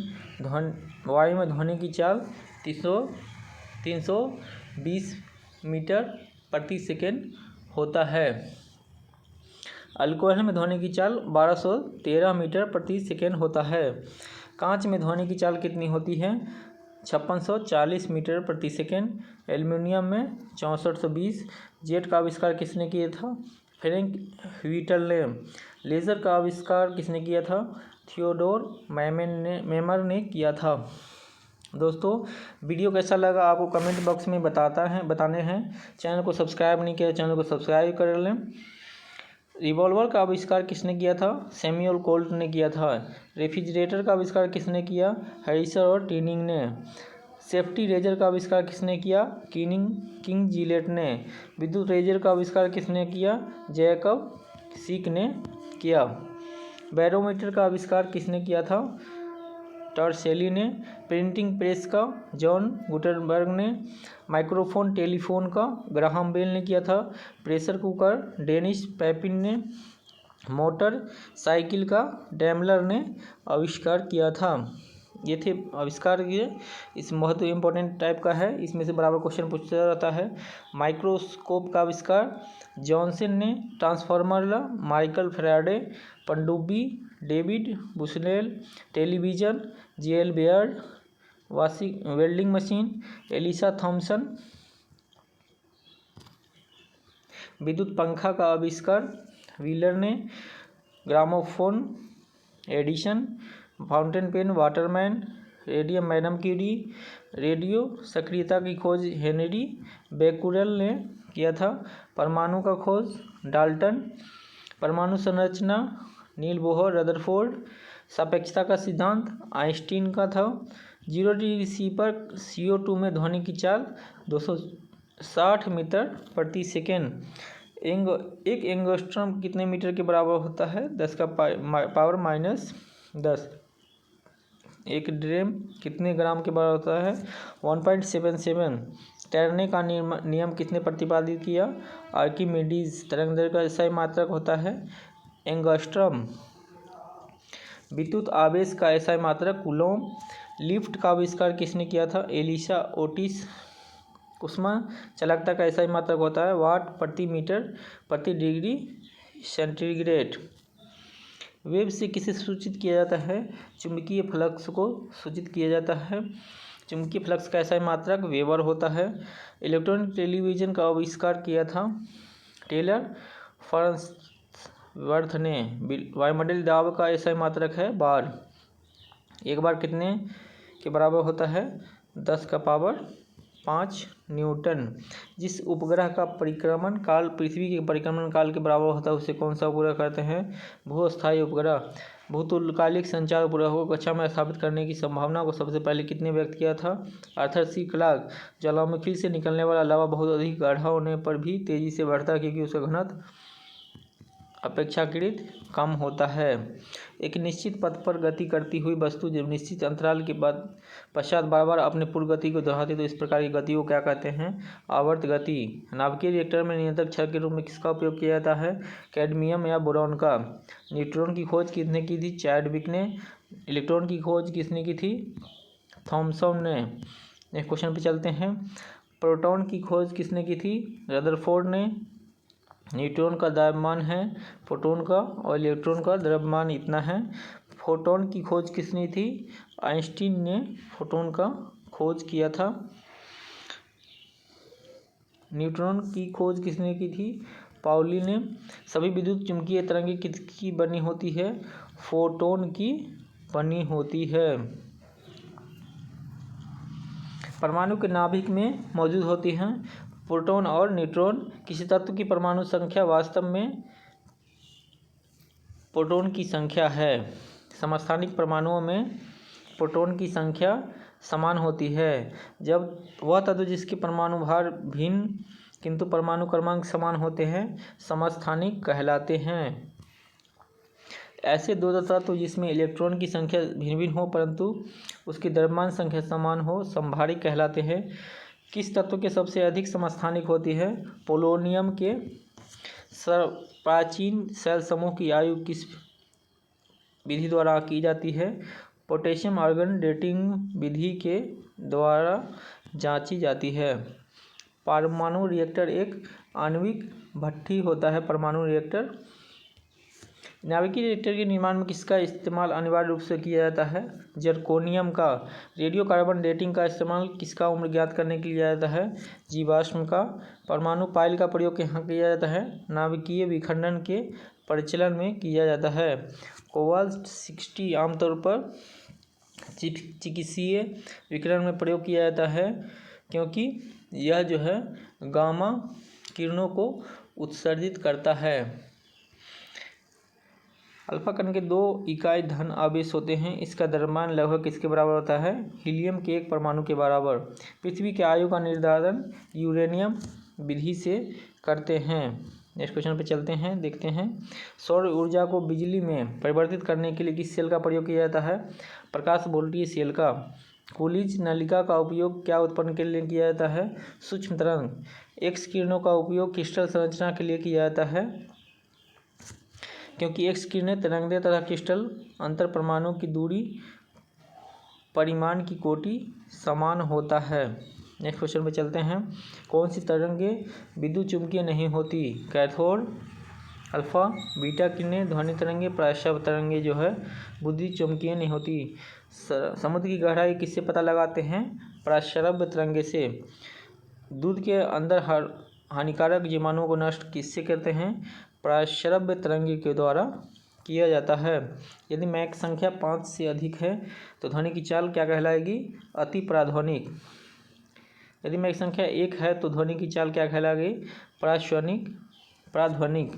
[SPEAKER 2] वायु में ध्वनि की चाल 320 मीटर प्रति सेकेंड होता है। अल्कोहल में ध्वनि की चाल 1213 मीटर प्रति सेकेंड होता है। कांच में ध्वनि की चाल कितनी होती है? 5640 मीटर प्रति सेकेंड। एल्युमिनियम में 6420। जेट का आविष्कार किसने किया था? फ्रैंक व्हिटल ने। लेज़र का आविष्कार किसने किया था? थियोडोर मेमर ने किया था। दोस्तों वीडियो कैसा लगा आपको कमेंट बॉक्स में बताने हैं। चैनल को सब्सक्राइब नहीं किया, चैनल को सब्सक्राइब कर लें। रिवॉल्वर का आविष्कार किसने किया था? सैमुअल कोल्ट ने किया था। रेफ्रिजरेटर का आविष्कार किसने किया? हैरिसन और ट्यूनिंग ने। सेफ्टी रेजर का आविष्कार किसने किया? किंग जिलेट ने। विद्युत रेजर का आविष्कार किसने किया? जैकब सीक ने किया। बैरोमीटर का आविष्कार किसने किया था? टॉर्सेली ने। प्रिंटिंग प्रेस का जॉन गुटेनबर्ग ने। माइक्रोफोन टेलीफोन का ग्राहम बेल ने किया था। प्रेशर कुकर डेनिस पैपिन ने। मोटर साइकिल का डैमलर ने आविष्कार किया था। ये थे आविष्कार ये इस महत्व इम्पोर्टेंट टाइप का है, इसमें से बराबर क्वेश्चन पूछा जाता है। माइक्रोस्कोप का आविष्कार जॉनसन ने। Transformer Michael Faraday. पनडुब्बी David Bushnell. Television J L Baird. Welding machine Elisa Thomson. विद्युत पंखा का आविष्कार व्हीलर ने। Gramophone Edison. Fountain pen Waterman. Radium madam Curie. Radio सक्रियता की खोज हेनरी बेकुरेल ने किया था। परमाणु का खोज डाल्टन। परमाणु संरचना नील बोहर रदरफोर्ड। सापेक्षता का सिद्धांत आइंस्टीन का था। 0 डिग्री सी पर CO2 में ध्वनि की चाल 260 मीटर प्रति सेकेंड। एक एंगस्ट्रम कितने मीटर के बराबर होता है? 10 का पावर -10। एक ड्रेम कितने ग्राम के बराबर होता है? 1.77। तैरने का नियम किसने प्रतिपादित किया? आर्किमिडीज। तरंगदैर्घ्य का SI मात्रक होता है एंगस्ट्रम। विद्युत आवेश का SI मात्रक कूलॉम। लिफ्ट का आविष्कार किसने किया था? Elisha Otis. उष्मा चालकता का SI मात्रक होता है वाट प्रति मीटर प्रति डिग्री सेंटीग्रेड। वेब से किसे सूचित किया जाता है? चुंबकीय फ्लक्स को सूचित किया जाता है। चुंबकीय फ्लक्स का SI मात्रक वेबर होता है। इलेक्ट्रॉनिक टेलीविज़न का आविष्कार किया था टेलर फर्न्सवर्थ ने। वायुमंडलीय दाब का SI मात्रक है बार। एक बार कितने के बराबर होता है? 10 का पावर 5 न्यूटन। जिस उपग्रह का परिक्रमण काल पृथ्वी के परिक्रमण काल के बराबर होता है उसे कौन सा उपग्रह कहते हैं? भूस्थायी उपग्रह। भूतुलकालिक संचार उपग्रहों को कक्षा में स्थापित करने की संभावना को सबसे पहले किसने व्यक्त किया था? Arthur C Clarke. ज्वालामुखी से निकलने वाला लावा बहुत अधिक गाढ़ा होने पर भी तेजी से बढ़ता है क्योंकि उसका घनत्व अपेक्षाकृत कम होता है। एक निश्चित पथ पर गति करती हुई वस्तु जब निश्चित अंतराल के पश्चात बार बार अपने पूर्व गति को दोहराती तो इस प्रकार की गति को क्या कहते हैं? आवर्त गति। नाभिकीय रिएक्टर में नियंत्रक क्षार के रूप में किसका उपयोग किया जाता है? कैडमियम या बोरॉन का। न्यूट्रॉन की खोज किसने की थी? चैडविक ने। इलेक्ट्रॉन की खोज किसने की थी? थॉमसन ने। नेक्स्ट क्वेश्चन पे चलते हैं। प्रोटॉन की खोज किसने की थी? रदरफोर्ड ने। न्यूट्रॉन का द्रव्यमान है प्रोटॉन का और इलेक्ट्रॉन का द्रव्यमान इतना है। फोटोन की खोज किसने थी? आइंस्टीन ने फोटोन का खोज किया था। न्यूट्रॉन की खोज किसने की थी? पाउली ने। सभी विद्युत चुम्बकीय तरंगें किसकी बनी होती है? फोटोन की बनी होती है। परमाणु के नाभिक में मौजूद होती हैं। प्रोटॉन और न्यूट्रॉन। किसी तत्व की परमाणु संख्या वास्तव में प्रोटॉन की संख्या है। समस्थानिक परमाणुओं में प्रोटॉन की संख्या समान होती है। जब वह तत्व जिसके परमाणु भार भिन्न किंतु परमाणु क्रमांक समान होते हैं समस्थानिक कहलाते हैं। ऐसे दो तत्व जिसमें इलेक्ट्रॉन की संख्या भिन्न भिन्न हो परंतु उसकी द्रव्यमान संख्या समान हो समभारिक कहलाते हैं। किस तत्व के सबसे अधिक समस्थानिक होती है? पोलोनियम के। प्राचीन सेल समूह की आयु किस विधि द्वारा की जाती है? पोटेशियम आर्गन डेटिंग विधि के द्वारा जांची जाती है। परमाणु रिएक्टर एक आणविक भट्ठी होता है। परमाणु रिएक्टर। नाभिकीय रिएक्टर के निर्माण में किसका इस्तेमाल अनिवार्य रूप से किया जाता है? जर्कोनियम का। रेडियो कार्बन डेटिंग का इस्तेमाल किसका उम्र ज्ञात करने के लिए किया जाता है? जीवाश्म का। परमाणु पाइल का प्रयोग यहाँ किया जाता है? नाभिकीय विखंडन के परिचालन में किया जाता है। कोबाल्ट 60 आमतौर पर चिकित्सीय विकिरण में प्रयोग किया जाता है क्योंकि यह जो है गामा किरणों को उत्सर्जित करता है। अल्फा कण के 2 इकाई धन आवेश होते हैं। इसका द्रव्यमान लगभग किसके बराबर होता है? हीलियम के 1 परमाणु के बराबर। पृथ्वी के आयु का निर्धारण यूरेनियम विधि से करते हैं। नेक्स्ट क्वेश्चन पे चलते हैं, देखते हैं। सौर ऊर्जा को बिजली में परिवर्तित करने के लिए किस सेल का प्रयोग किया जाता है? प्रकाश वोल्टीय सेल का। कूलिज नलिका का उपयोग क्या उत्पन्न के लिए किया जाता है? सूक्ष्म तरंग। एक्स किरणों का उपयोग क्रिस्टल संरचना के लिए किया जाता है क्योंकि एक्स किरणें तरंगें तथा क्रिस्टल अंतर परमाणु की दूरी परिमाण की कोटि समान होता है। नेक्स्ट क्वेश्चन पे चलते हैं। कौन सी तरंगें विद्युत चुम्बकीय नहीं होती? कैथोड। अल्फा बीटा किरणें ध्वनि तरंगें प्रायशव तरंगें जो है विद्युत चुम्बकीय नहीं होती। समुद्र की गहराई किससे पता लगाते हैं? प्राश्रव्य तरंगे से। दूध के अंदर हानिकारक जीवाणुओं को नष्ट किससे करते हैं? प्राश्रव्य तरंगे के द्वारा किया जाता है। यदि मैक संख्या 5 से अधिक है तो ध्वनि की चाल क्या कहलाएगी? अति प्राध्वनिक। यदि मैक संख्या 1 है तो ध्वनि की चाल क्या कहलाएगी? प्राध्वनिक।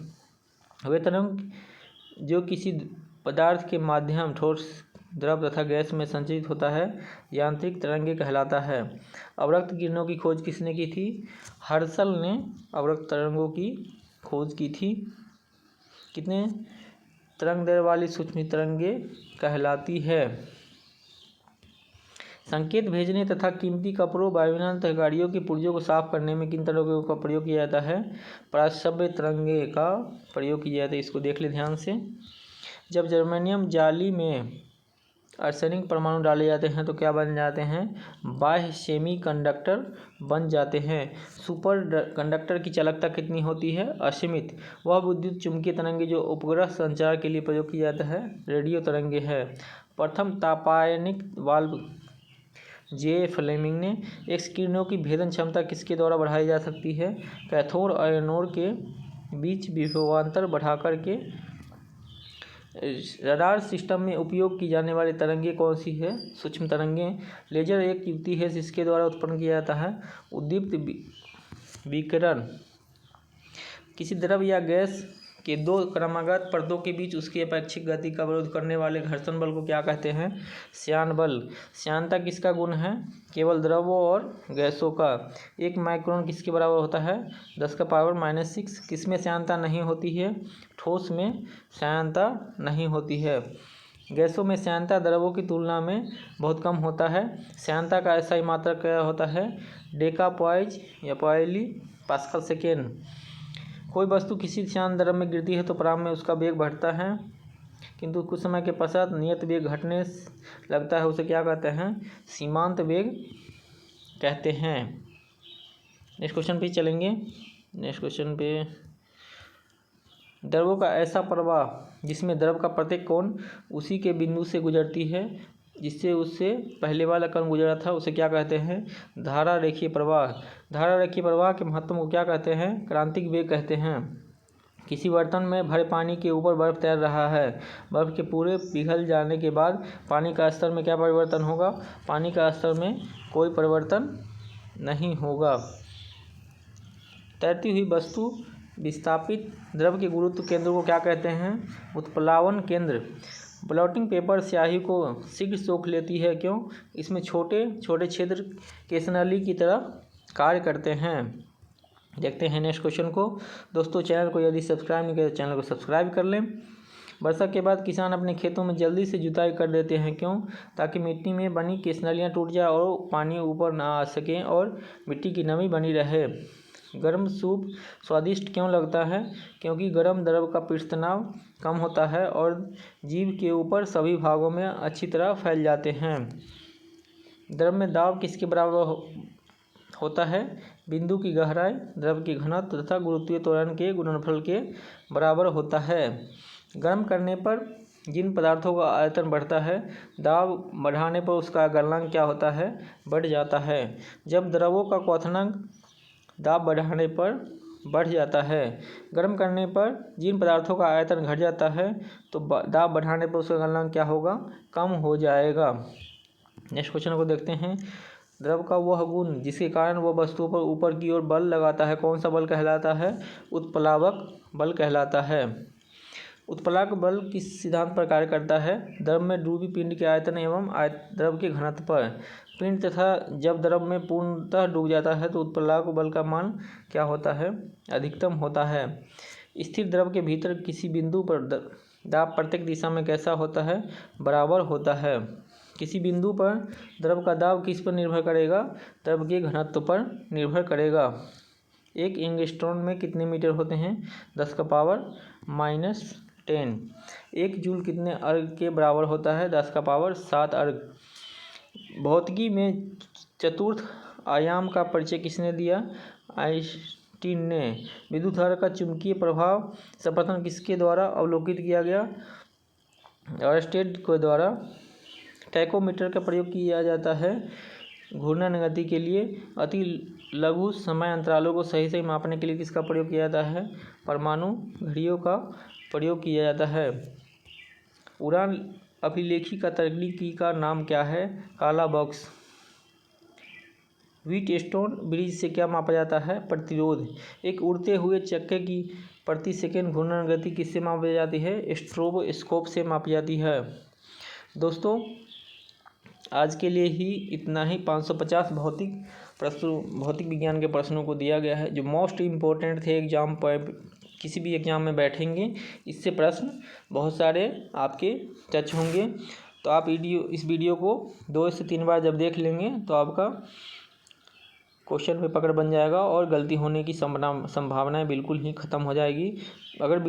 [SPEAKER 2] वे तरंग जो किसी पदार्थ के माध्यम ठोस द्रव तथा गैस में संचरित होता है यांत्रिक तरंगे कहलाता है। अवरक्त किरणों की खोज किसने की थी? हर्शल ने अवरक्त तरंगों की खोज की थी। कितने तरंग दैर्घ्य वाली सूक्ष्म तरंगे कहलाती है? संकेत भेजने तथा कीमती कपड़ों वायुयान तथा गाड़ियों के पुर्जों को साफ करने में किन तरंगों का प्रयोग किया जाता है? प्राश्रव्य तरंगे का प्रयोग किया जाता है। इसको देख ले ध्यान से। जब जर्मेनियम जाली में आर्सेनिक परमाणु डाले जाते हैं तो क्या बन जाते हैं? बाह्य सेमीकंडक्टर बन जाते हैं। सुपर कंडक्टर की चालकता कितनी होती है? असीमित। वह विद्युत चुम्बकीय तरंगे जो उपग्रह संचार के लिए प्रयोग किया जाता है रेडियो तरंगे है। प्रथम तापायनिक वाल्व जे फ्लेमिंग ने एक्स किरणों की भेदन क्षमता किसके द्वारा बढ़ाई जा सकती है? कैथोड और एनोड के बीच विभवांतर बढ़ाकर के। रडार सिस्टम में उपयोग की जाने वाली तरंगें कौन सी है? सूक्ष्म तरंगें। लेजर एक युक्ति है जिसके द्वारा उत्पन्न किया जाता है उद्दीप्त विकिरण। किसी द्रव या गैस के 2 क्रमागत परतों के बीच उसकी अपेक्षित गति का विरोध करने वाले घर्षण बल को क्या कहते हैं? श्यान बल। श्यानता किसका गुण है? केवल द्रवों और गैसों का। 1 माइक्रोन किसके बराबर होता है? 10⁻⁻⁶। किसमें श्यानता नहीं होती है? ठोस में श्यानता नहीं होती है। गैसों में श्यानता द्रवों की तुलना में बहुत कम होता है। श्यानता का ऐसा ही मात्रा क्या होता है? डेकापॉइज या पॉइली पास्कल सेकेंड। कोई वस्तु किसी श्यान द्रव में गिरती है तो प्रारंभ में उसका वेग बढ़ता है किंतु कुछ समय के पश्चात नियत वेग घटने लगता है। उसे क्या कहते हैं? सीमांत वेग कहते हैं। नेक्स्ट क्वेश्चन पे चलेंगे। नेक्स्ट क्वेश्चन पे द्रवों का ऐसा प्रवाह जिसमें द्रव का प्रत्येक कोण उसी के बिंदु से गुजरती है जिससे उससे पहले वाला कण गुजरा था उसे क्या कहते हैं? धारा रेखीय प्रवाह। धारा रेखीय प्रवाह के महत्व को क्या कहते हैं? क्रांतिक वेग कहते हैं। किसी बर्तन में भरे पानी के ऊपर बर्फ़ तैर रहा है। बर्फ़ के पूरे पिघल जाने के बाद पानी का स्तर में क्या परिवर्तन होगा? पानी का स्तर में कोई परिवर्तन नहीं होगा। तैरती हुई वस्तु विस्थापित द्रव के गुरुत्व केंद्र को क्या कहते हैं? उत्प्लावन केंद्र। ब्लॉटिंग पेपर स्याही को शीघ्र सोख लेती है, क्यों? इसमें छोटे छोटे छिद्र केसनली की तरह कार्य करते हैं। देखते हैं नेक्स्ट क्वेश्चन को। दोस्तों, चैनल को यदि सब्सक्राइब नहीं किया तो चैनल को सब्सक्राइब कर लें। वर्षा के बाद किसान अपने खेतों में जल्दी से जुताई कर देते हैं, क्यों? ताकि मिट्टी में बनी केसनलियाँ टूट जाए और पानी ऊपर ना आ सकें और मिट्टी की नमी बनी रहे। गर्म सूप स्वादिष्ट क्यों लगता है? क्योंकि गर्म द्रव का पृष्ठ तनाव कम होता है और जीभ के ऊपर सभी भागों में अच्छी तरह फैल जाते हैं। द्रव में दाब किसके बराबर होता है? बिंदु की गहराई, द्रव की घनत्व तथा गुरुत्वीय त्वरण के गुणनफल के बराबर होता है। गर्म करने पर जिन पदार्थों का आयतन बढ़ता है, दाब बढ़ाने पर उसका गलनांक क्या होता है? बढ़ जाता है। जब द्रवों का क्वथनांक दाब बढ़ाने पर बढ़ जाता है, गर्म करने पर जिन पदार्थों का आयतन घट जाता है तो दाब बढ़ाने पर उसका गलनांक क्या होगा? कम हो जाएगा। नेक्स्ट क्वेश्चन को देखते हैं। द्रव का वह गुण जिसके कारण वह वस्तुओं पर ऊपर की ओर बल लगाता है, कौन सा बल कहलाता है? उत्प्लावक बल कहलाता है। उत्प्लावक बल किस सिद्धांत पर कार्य करता है? द्रव में डूबी पिंड के आयतन एवं द्रव के घनत्व पर। पिंड तथा जब द्रव में पूर्णतः डूब जाता है तो उत्प्लावक बल का मान क्या होता है? अधिकतम होता है। स्थिर द्रव के भीतर किसी बिंदु पर दाब प्रत्येक दिशा में कैसा होता है? बराबर होता है। किसी बिंदु पर द्रव का दाब किस पर निर्भर करेगा? द्रव के घनत्व पर निर्भर करेगा। एक एंगस्ट्रॉम में कितने मीटर होते हैं? 10⁻⁻10। एक जूल कितने अर्ग के बराबर होता है? 10⁻7 अर्ग। भौतिकी में चतुर्थ आयाम का परिचय किसने दिया? आइंस्टीन ने। विद्युत धारा का चुंबकीय प्रभाव सर्वप्रथम किसके द्वारा अवलोकित किया गया? ऑयस्टेड के द्वारा। टैकोमीटर का प्रयोग किया जाता है घूर्णन गति के लिए। अति लघु समय अंतरालों को सही सही मापने के लिए किसका प्रयोग किया जाता है? परमाणु घड़ियों का प्रयोग किया जाता है। उड़ान अभिलेखी का तकनीकी का नाम क्या है? काला बॉक्स। व्हीटस्टोन ब्रिज से क्या मापा जाता है? प्रतिरोध। एक उड़ते हुए चक्के की प्रति सेकंड घूर्णन गति किससे मापी जाती है? स्ट्रोबोस्कोप से मापी जाती है। दोस्तों, आज के लिए ही इतना ही। 550 भौतिक विज्ञान के प्रश्नों को दिया गया है जो मोस्ट इम्पोर्टेंट थे एग्जाम पर। किसी भी एग्जाम में बैठेंगे इससे प्रश्न बहुत सारे आपके टच होंगे। तो आप इस वीडियो को 2 से 3 बार जब देख लेंगे तो आपका क्वेश्चन में पकड़ बन जाएगा और गलती होने की संभावनाएं बिल्कुल ही ख़त्म हो जाएगी। अगर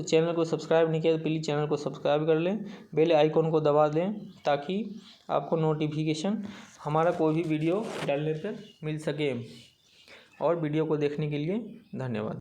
[SPEAKER 2] चैनल को सब्सक्राइब नहीं किया तो प्लीज़ चैनल को सब्सक्राइब कर लें, बेल आइकॉन को दबा दें ताकि आपको नोटिफिकेशन हमारा कोई भी वीडियो डालने पर मिल सके। और वीडियो को देखने के लिए धन्यवाद।